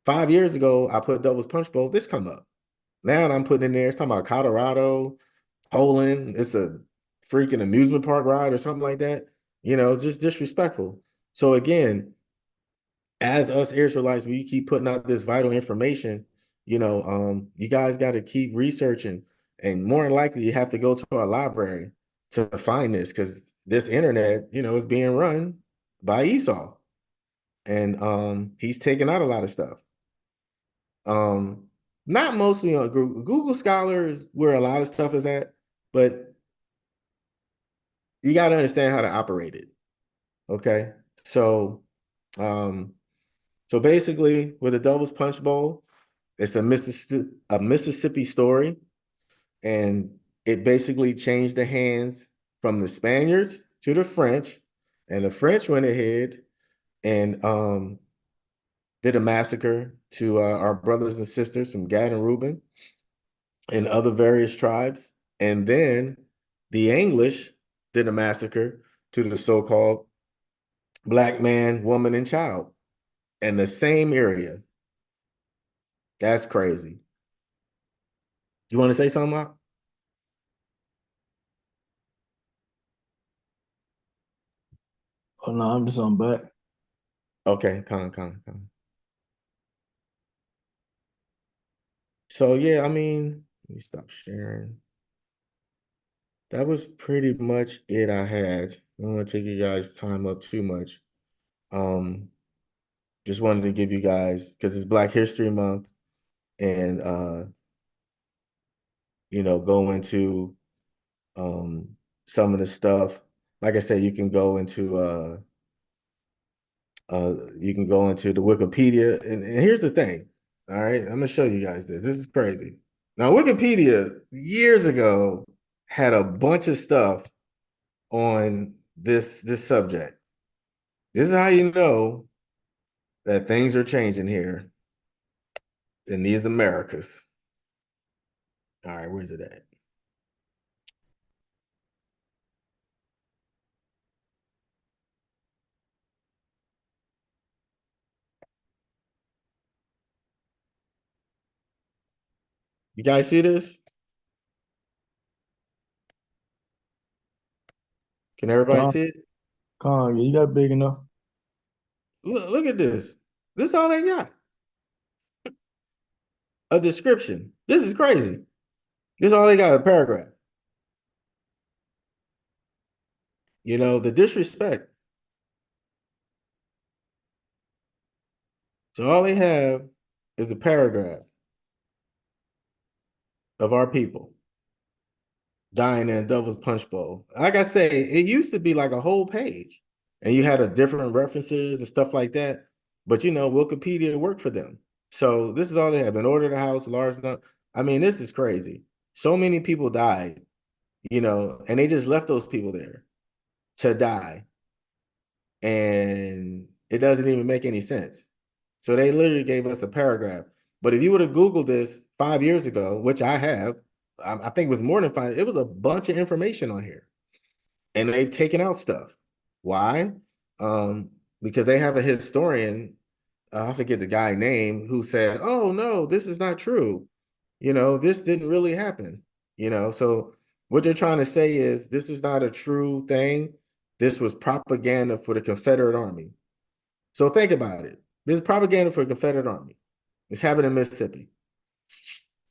5 years ago, I put Devil's Punch Bowl. This come up. Now I'm putting in there. It's talking about Colorado, Poland. It's a freaking amusement park ride or something like that. Just disrespectful. So again, as us Israelites, we keep putting out this vital information. You guys got to keep researching, and more than likely, you have to go to a library to find this, because this internet, is being run by Esau, and he's taking out a lot of stuff. Not mostly on Google. Google Scholar is where a lot of stuff is at, but you got to understand how to operate it. Okay, so basically, with the Devil's Punch Bowl, it's a Mississippi story, and it basically changed the hands from the Spaniards to the French, and the French went ahead and did a massacre to our brothers and sisters from Gad and Reuben and other various tribes, and then the English did a massacre to the so-called black man, woman, and child in the same area. That's crazy. You want to say something, Mark? Oh no, I'm just on back. Okay, con. So yeah, I mean, let me stop sharing. That was pretty much it I had. I don't want to take you guys' time up too much. Just wanted to give you guys, because it's Black History Month, and go into some of the stuff. Like I said, you can go into the Wikipedia, and here's the thing. All right, I'm gonna show you guys this. This is crazy. Now, Wikipedia years ago had a bunch of stuff on this subject. This is how you know that things are changing here in these Americas. All right, where's it at? You guys see this? Can everybody see it? Yeah, you got it big enough. Look at this. This is all they got. A description. This is crazy. This is all they got, a paragraph. You know, the disrespect. So all they have is a paragraph of our people dying in a devil's punch bowl. Like I say, it used to be like a whole page, and you had a different references and stuff like that. But you know, Wikipedia worked for them. So this is all they have. In order to house large enough. I mean, this is crazy. So many people died, you know, and they just left those people there to die. And it doesn't even make any sense. So they literally gave us a paragraph. But if you would have Googled this 5 years ago, which I have, I think it was more than 5, it was a bunch of information on here. And they've taken out stuff. Why? Because they have a historian, I forget the guy name, who said, oh no, this is not true. You know, this didn't really happen. You know, so what they're trying to say is this is not a true thing. This was propaganda for the Confederate Army. So think about it. This is propaganda for the Confederate Army. It's happened in Mississippi.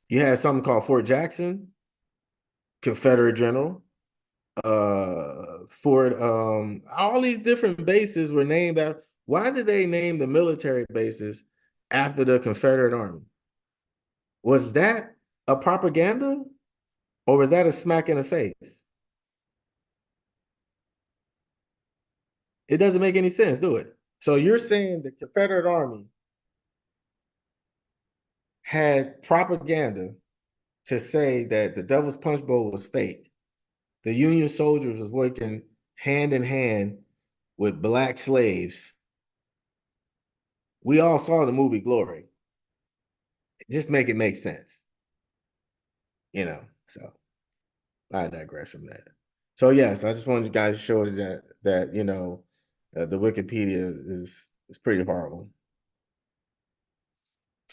You had something called Fort Jackson, Confederate General. Fort, all these different bases were named after. Why did they name the military bases after the Confederate Army? Was that a propaganda or was that a smack in the face? It doesn't make any sense, do it? So you're saying the Confederate Army had propaganda to say that the Devil's Punch Bowl was fake. The Union soldiers was working hand in hand with black slaves. We all saw the movie Glory. Just make it make sense. You know, so I digress from that. So yes, I just wanted you guys to show that you know the Wikipedia is pretty horrible.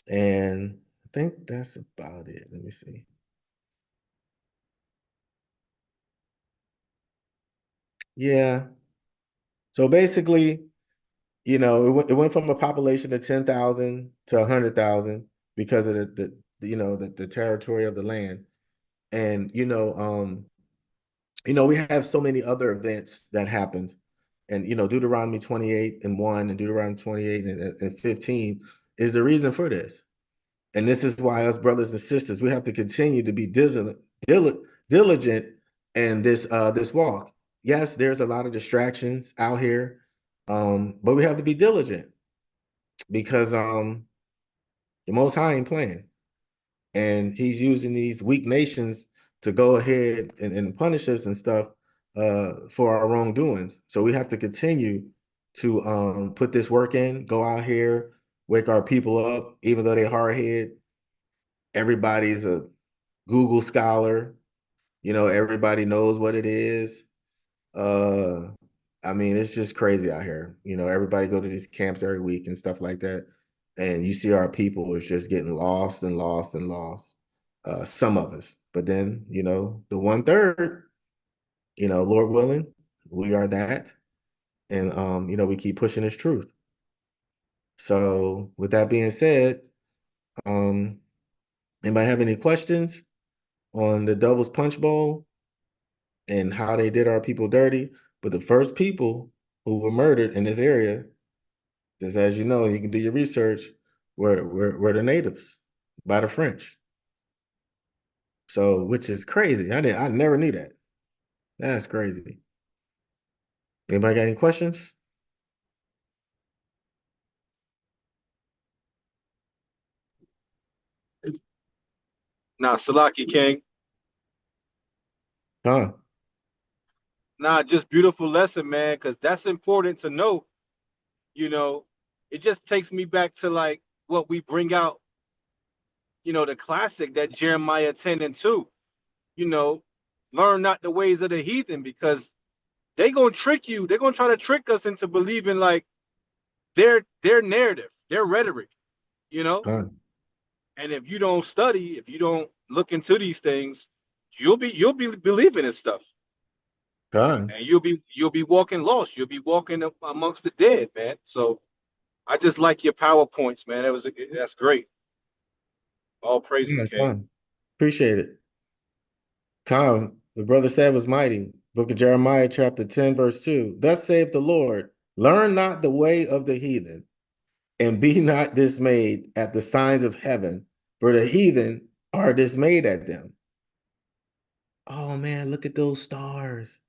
And I think that's about it. Let me see. Yeah. So basically, you know, it went from a population of 10,000 to 100,000 because of the you know the territory of the land. And you know, we have so many other events that happened. And you know, Deuteronomy 28 and 1 and Deuteronomy 28 and 15 is the reason for this. And this is why us brothers and sisters, we have to continue to be diligent in this walk. Yes, there's a lot of distractions out here, but we have to be diligent because the Most High ain't playing, and He's using these weak nations to go ahead and punish us and stuff for our wrongdoings. So we have to continue to put this work in, go out here, wake our people up, even though they hard head. Everybody's a Google scholar. You know, everybody knows what it is. Uh, I mean, it's just crazy out here. You know, everybody go to these camps every week and stuff like that. And you see our people is just getting lost and lost and lost. Some of us. But then, you know, the 1/3, you know, Lord willing, we are that. And you know, we keep pushing this truth. So with that being said, um, anybody have any questions on the Devil's Punch Bowl and how they did our people dirty? But the first people who were murdered in this area, just as you know, you can do your research, were the natives by the French. So, which is crazy. I never knew that. That's crazy. Anybody got any questions? Nah, Salaki King. Huh? Nah, just beautiful lesson, man, because that's important to know, you know, it just takes me back to like what we bring out, the classic, that Jeremiah 10 and 2, you know, learn not the ways of the heathen, because they gonna trick you. They're gonna try to trick us into believing like their narrative, their rhetoric, you know. Con, And if you don't study, if you don't look into these things, you'll be believing in stuff, con. and you'll be walking lost. You'll be walking amongst the dead, man. So I just like your PowerPoints, man. That's great. All praises, Yeah, King. con. Appreciate it. Con, the brother said was mighty. Book of Jeremiah, chapter 10, verse 2. Thus saith the Lord, learn not the way of the heathen, and be not dismayed at the signs of heaven, for the heathen are dismayed at them. Oh man, look at those stars.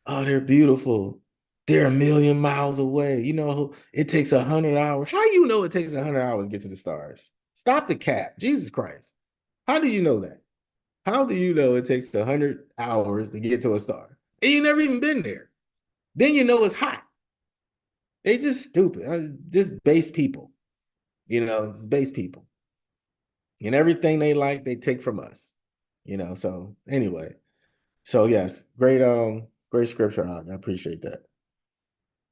Oh, they're beautiful. They're a million miles away. You know, it takes 100 hours. How you know it takes 100 hours to get to the stars? Stop the cap. Jesus Christ. How do you know that? How do you know it takes 100 hours to get to a star? And you never even been there. Then you know it's hot. They just stupid. Just base people. Just base people. And everything they like, they take from us. So anyway. So yes, great scripture. I appreciate that.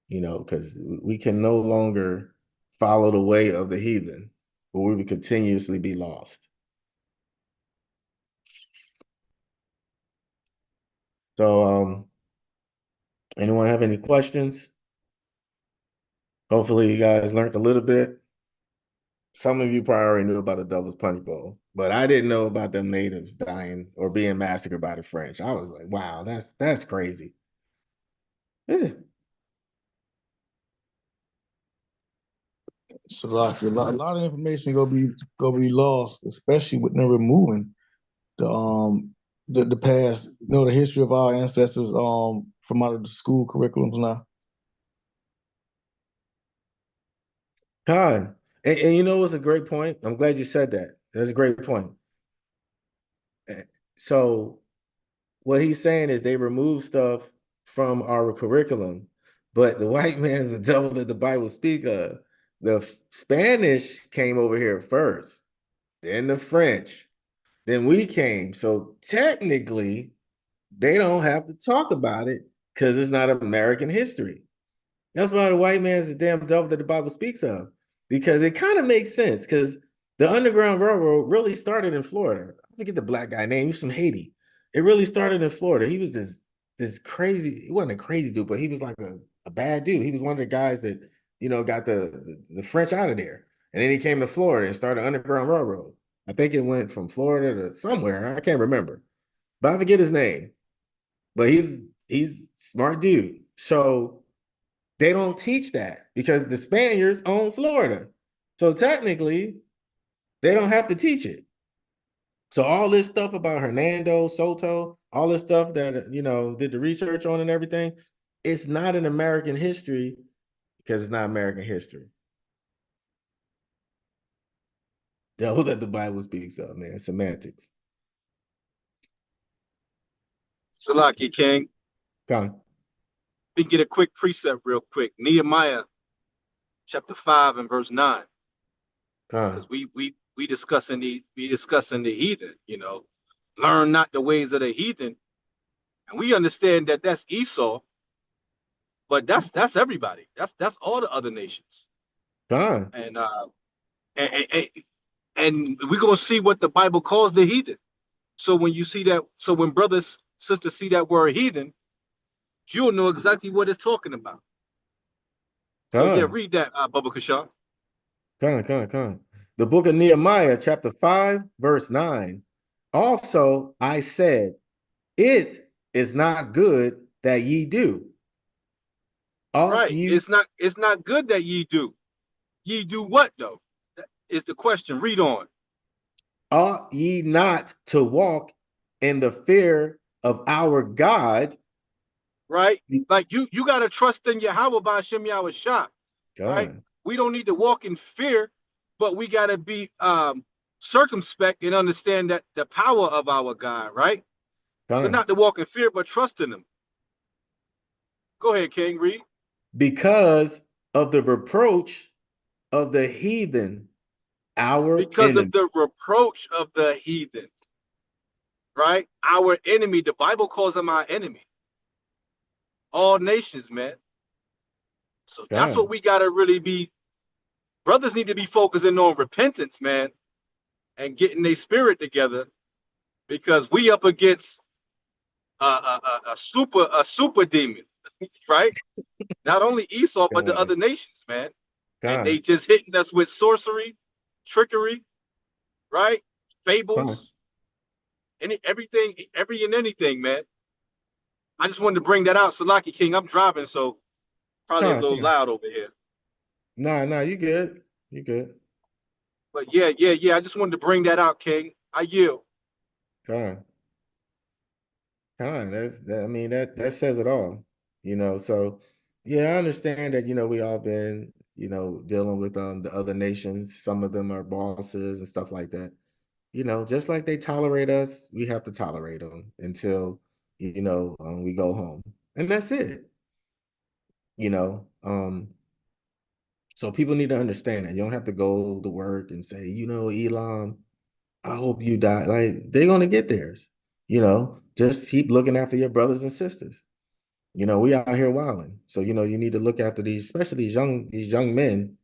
Because we can no longer follow the way of the heathen, or we would continuously be lost. So, anyone have any questions? Hopefully, you guys learned a little bit. Some of you probably already knew about the Devil's Punch Bowl, but I didn't know about them natives dying or being massacred by the French. I was like, wow, that's crazy. Yeah. So like a lot of information gonna be lost, especially with them removing the past, the history of our ancestors from out of the school curriculums now. Con. And you know what's a great point? I'm glad you said that. That's a great point. So what he's saying is they remove stuff from our curriculum, but the white man's the devil that the Bible speak of. The Spanish came over here first, then the French, then we came. So technically, they don't have to talk about it because it's not American history. That's why the white man is the damn devil that the Bible speaks of, because it kind of makes sense. Because the Underground Railroad really started in Florida. I forget the black guy name. He's from Haiti. It really started in Florida. He was this crazy. He wasn't a crazy dude, but he was like a bad dude. He was one of the guys that got the French out of there, and then he came to Florida and started Underground Railroad. I think it went from Florida to somewhere. I can't remember, but I forget his name. But he's smart dude. So they don't teach that because the Spaniards own Florida. So technically, they don't have to teach it. So all this stuff about Hernando, Soto, all this stuff that, did the research on and everything, it's not an American history because it's not American history. Devil that the Bible speaks of, man. Semantics. Salaki, King. Come We can get a quick precept real quick. Nehemiah chapter 5 and verse 9. on. Because we discussing the heathen, learn not the ways of the heathen, and we understand that that's Esau, but that's everybody. That's all the other nations, Come and and, and, and we're gonna see what the Bible calls the heathen. So when you see that, so when brothers sisters see that word heathen, you'll know exactly what it's talking about. So yeah, on. read that, Baba Kashar. Come. The book of Nehemiah, chapter 5, verse 9. Also, I said, it is not good that ye do. Ought Right. you It's not good that ye do. Ye do what though? That is the question. Read on. ought ye not to walk in the fear of our God? Right? Like you gotta trust in Yahweh by Hashem Yahweh Shah. Right? God, We don't need to walk in fear, but we gotta be circumspect and understand that the power of our God, right? But God. not to walk in fear, but trust in him. Go ahead, King. Read. Because of the reproach of the heathen, our because enemy. of the reproach of the heathen, right? Our enemy. The Bible calls them our enemy. All nations, man. So that's what God, we gotta really be. Brothers need to be focusing on repentance, man, and getting their spirit together, because we up against a super demon, right? Not only Esau, but the God, other nations, man. And they God, just hitting us with sorcery, trickery, right? God, Fables, everything, every and anything, man. I just wanted to bring that out. Salaki King, I'm driving, so probably a God, little God. loud over here. Nah, you good. You good. But yeah. I just wanted to bring that out, King. I yield. God. That's that, I mean that says it all. So yeah, I understand that, we all been, dealing with the other nations. Some of them are bosses and stuff like that. Just like they tolerate us, we have to tolerate them until, we go home. And that's it. You know. So people need to understand that you don't have to go to work and say, Elon, I hope you die. Like, they're gonna get theirs. Just keep looking after your brothers and sisters. We out here wilding. So, you need to look after these, especially these young men.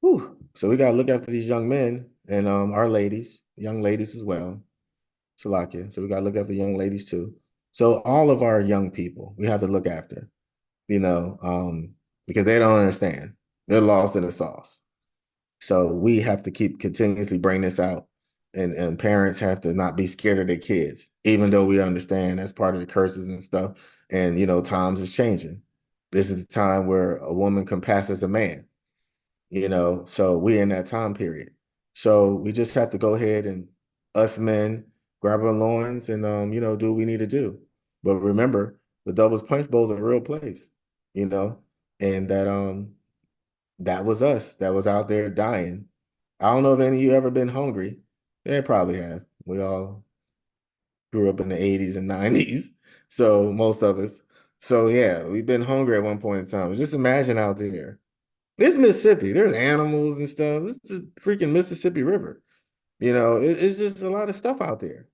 Whew. So we gotta look after these young men and our ladies, young ladies as well. Salakia. So we gotta look after young ladies too. So all of our young people, we have to look after, you know, um, because they don't understand. They're lost in the sauce. So we have to keep continuously bring this out. And parents have to not be scared of their kids, even though we understand that's part of the curses and stuff. And times is changing. This is the time where a woman can pass as a man, so we're in that time period. So we just have to go ahead and us men grab our loins and do what we need to do. But remember, the Devil's Punch Bowl is a real place, you know, and that was us that was out there dying. I don't know if any of you ever been hungry. They probably have. We all grew up in the 80s and 90s. So most of us. So yeah, we've been hungry at one point in time. Just imagine out there. This Mississippi, there's animals and stuff. This is the freaking Mississippi River. It's just a lot of stuff out there.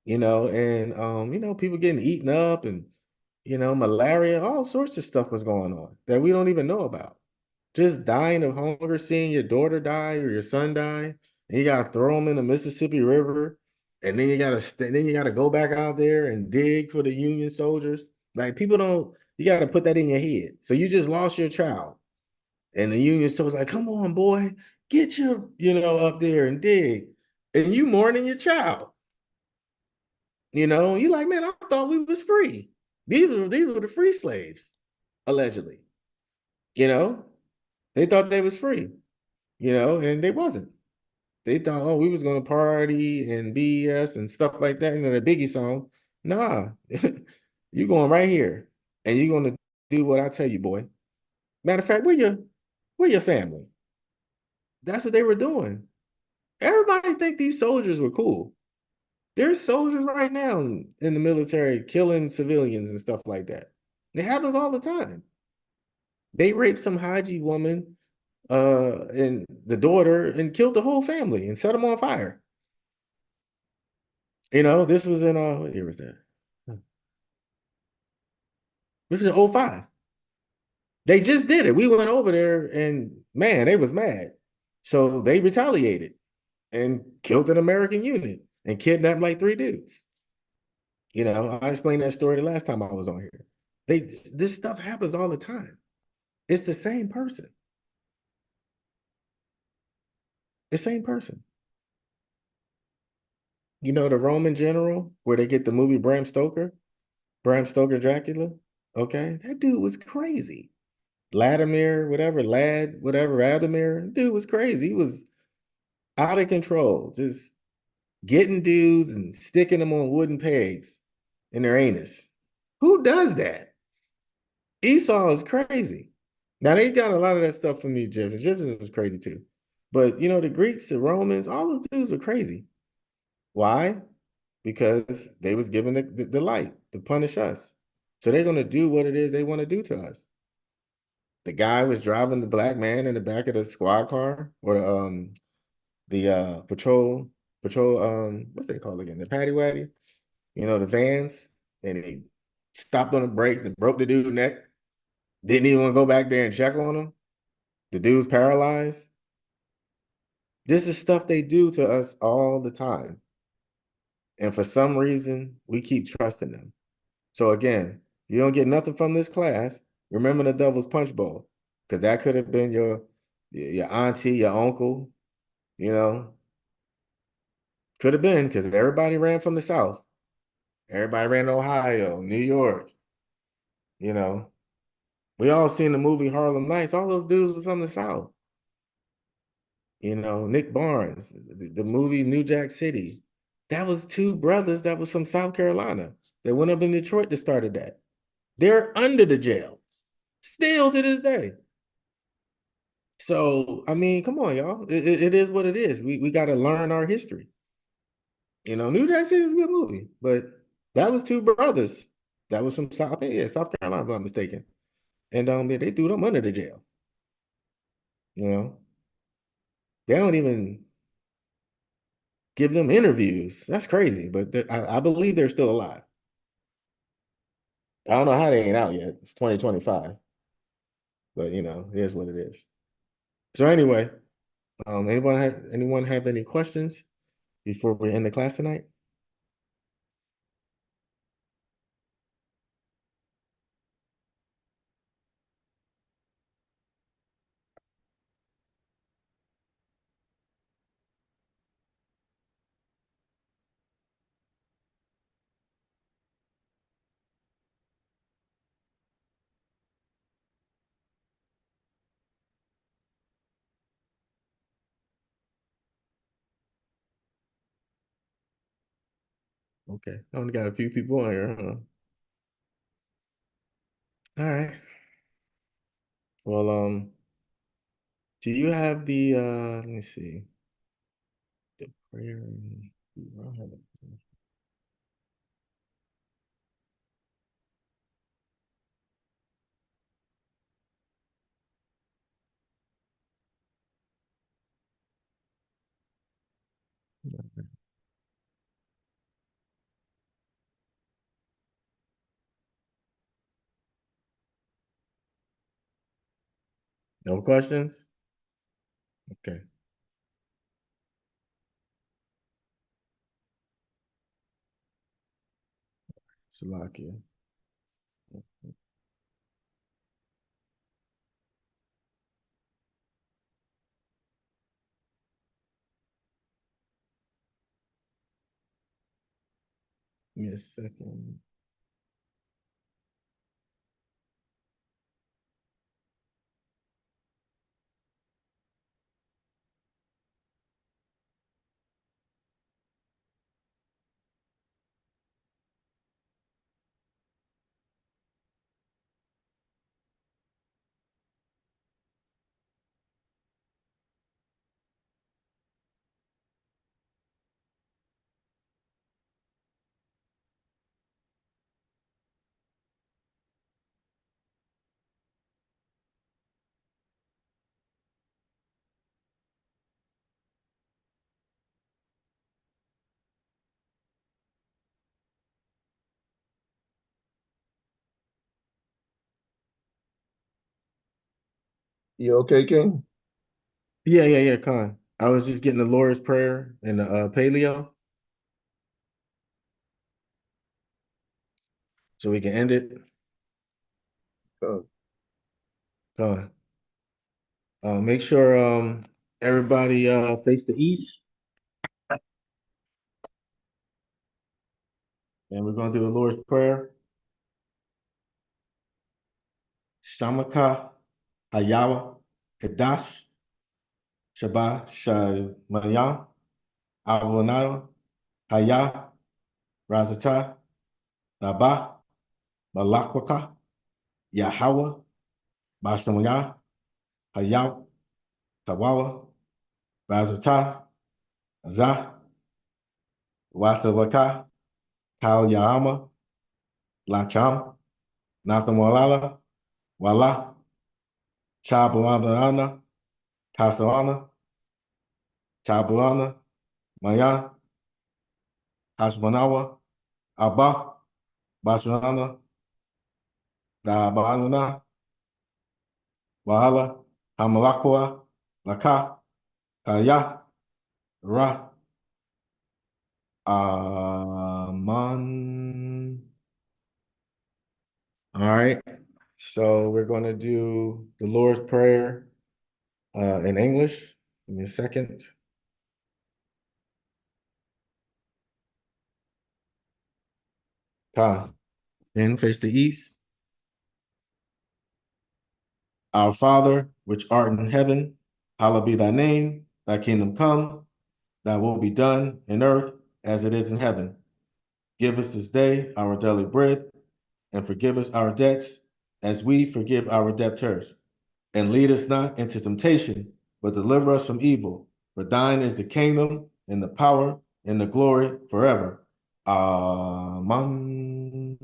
And people getting eaten up and malaria, all sorts of stuff was going on that we don't even know about. Just dying of hunger, seeing your daughter die or your son die, and you gotta throw them in the Mississippi River, and then you gotta go back out there and dig for the Union soldiers. Like, people don't, you gotta put that in your head. So you just lost your child. And the Union soldiers like, come on, boy, get your, up there and dig. And you mourning your child. You like, man, I thought we was free. These were the free slaves, allegedly. You know, they thought they was free, and they wasn't. They thought, oh, we was gonna party and BS and stuff like that. The Biggie song. Nah, you going right here, and you're gonna do what I tell you, boy. Matter of fact, where your family? That's what they were doing. Everybody think these soldiers were cool. There's soldiers right now in the military killing civilians and stuff like that. It happens all the time. They raped some Haji woman and the daughter and killed the whole family and set them on fire. This was in what year was that? This was in '05. They just did it. We went over there and man, they was mad. So they retaliated and killed an American unit and kidnapped like 3 dudes. I explained that story the last time I was on here. This stuff happens all the time. It's the same person. The same person. The Roman general where they get the movie Bram Stoker Dracula. Okay, that dude was crazy. Vladimir, whatever, Vladimir, dude was crazy. He was out of control, just getting dudes and sticking them on wooden pegs in their anus. Who does that? Esau is crazy. Now they got a lot of that stuff from the Egyptians. Egyptians was crazy too. But the Greeks, the Romans, all those dudes were crazy. Why? Because they was given the light to punish us. So they're gonna do what it is they want to do to us. The guy was driving the black man in the back of the squad car or the patrol what's they called again? The paddy waddy, the vans, and he stopped on the brakes and broke the dude's neck. Didn't even want to go back there and check on him. The dude's paralyzed. This is stuff they do to us all the time. And for some reason, we keep trusting them. So again, you don't get nothing from this class. Remember the Devil's Punch Bowl, because that could have been your auntie, your uncle, you know. Could have been, because everybody ran from the South. Everybody ran to Ohio, New York. We all seen the movie Harlem Nights. All those dudes were from the South. Nick Barnes, the movie New Jack City. That was two brothers that was from South Carolina. They went up in Detroit that started that. They're under the jail, still to this day. So, I mean, come on, y'all. It is what it is. We got to learn our history. New Jack City was a good movie, but that was two brothers that was from South Carolina, if I'm not mistaken. And they threw them under the jail. They don't even give them interviews. That's crazy, but I believe they're still alive. I don't know how they ain't out yet. It's 2025, but it is what it is. So anyway, anyone have any questions before we end the class tonight? Okay, I only got a few people on here, huh? All right. Well, do you have the let me see, the prayer? I don't have it. No questions? Okay. Salakia. Give me a second. You okay, King? Yeah, Con. I was just getting the Lord's Prayer and the paleo, so we can end it. Oh, Con. Make sure everybody face the east. And we're gonna do the Lord's Prayer. Shamaka Hayawa Kadash Shabbat Shamayam Awonai Haya Razata Naba Malakwaka Yahweh Bashamaya Hayaw Tawawa Razata Azah Wasavaka Kal Yahama Lacham Nathamwalala Wala Chabuana, Castellana, Tabuana, Maya, Hashmanawa, Abba, Bashana, Dabanuna, Wahala, Hamalakwa, Laka, Kaya, Ra, Aman. All right. So we're going to do the Lord's Prayer in English. Give me a second. Then face the east. Our Father, which art in heaven, hallowed be thy name. Thy kingdom come, thy will be done in earth as it is in heaven. Give us this day our daily bread, and forgive us our debts as we forgive our debtors. And lead us not into temptation, but deliver us from evil. For thine is the kingdom and the power and the glory forever. Amen.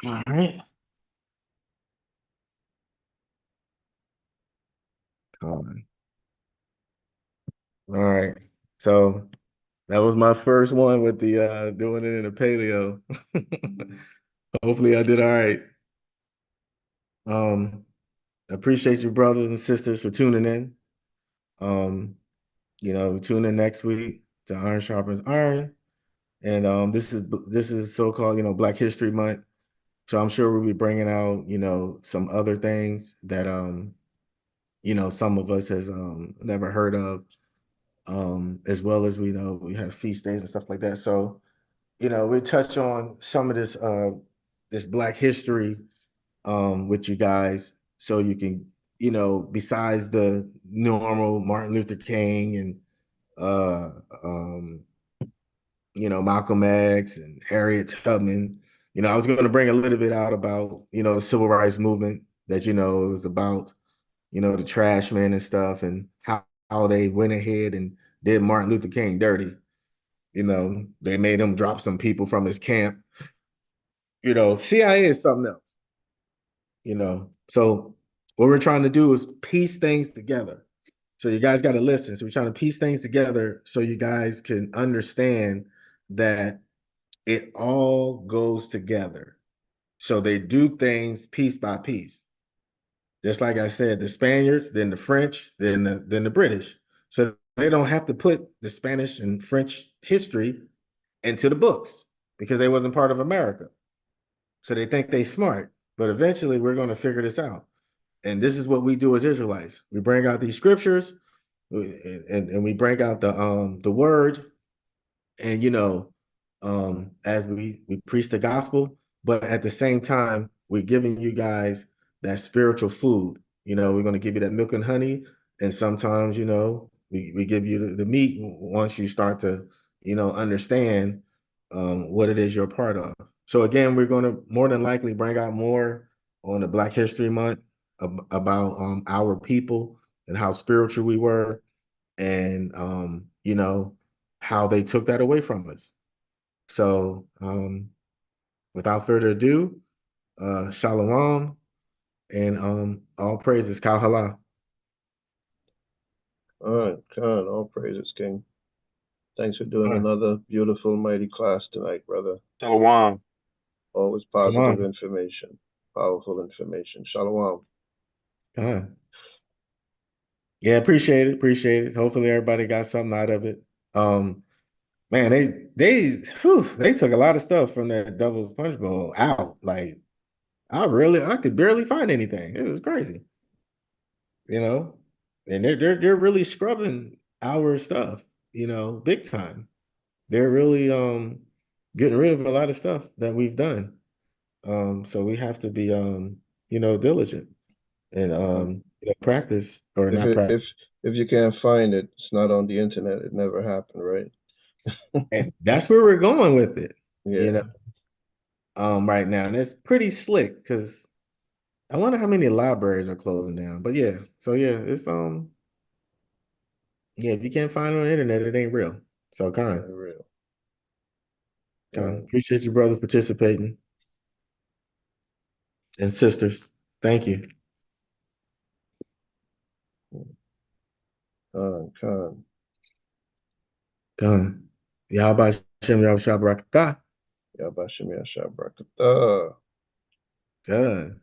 All right. All right. So that was my first one with the doing it in a paleo. Hopefully I did all right. Um, appreciate you brothers and sisters for tuning in. Tune in next week to Iron Sharpens Iron. And this is so-called, Black History Month. So I'm sure we'll be bringing out, some other things that some of us has never heard of. As well as we know we have feast days and stuff like that. So, we touch on some of this Black history with you guys so you can, besides the normal Martin Luther King and uh um Malcolm X and Harriet Tubman. I was going to bring a little bit out about, the civil rights movement that, it was about, the trash men and stuff and how they went ahead and did Martin Luther King dirty. They made him drop some people from his camp. CIA is something else, So what we're trying to do is piece things together. So you guys got to listen. So we're trying to piece things together so you guys can understand that it all goes together. So they do things piece by piece. Just like I said, the Spaniards, then the French, then the British. So they don't have to put the Spanish and French history into the books because they wasn't part of America. So they think they smart, but eventually we're going to figure this out. And this is what we do as Israelites. We bring out these scriptures and we bring out the word and as we preach the gospel, but at the same time we're giving you guys that spiritual food. We're going to give you that milk and honey, and sometimes we give you the meat once you start to understand what it is you're part of. So again, we're going to more than likely bring out more on the Black History Month about our people and how spiritual we were, and how they took that away from us. So without further ado, shalom and all praises, Kal Hala. All right, Khan, all praises, King. Thanks for doing another beautiful, mighty class tonight, brother. Shalom. Always positive information, powerful information. Shalom. Yeah, appreciate it. Hopefully everybody got something out of it. Man, they took a lot of stuff from that Devil's Punch Bowl out. Like I could barely find anything. It was crazy, and they're really scrubbing our stuff, big time. They're really getting rid of a lot of stuff that we've done. So we have to be diligent and practice or If not it practice. if you can't find it, it's not on the internet. It never happened, right? And that's where we're going with it, Yeah. right now. And it's pretty slick because I wonder how many libraries are closing down. But yeah, so yeah, it's yeah, if you can't find it on the internet, it ain't real. So Not real. Right. appreciate you brothers participating and sisters. Thank you. Khan. Done. Yahweh Shem Yahweh Shabrakah. Yabashim Yashabrakata. Good.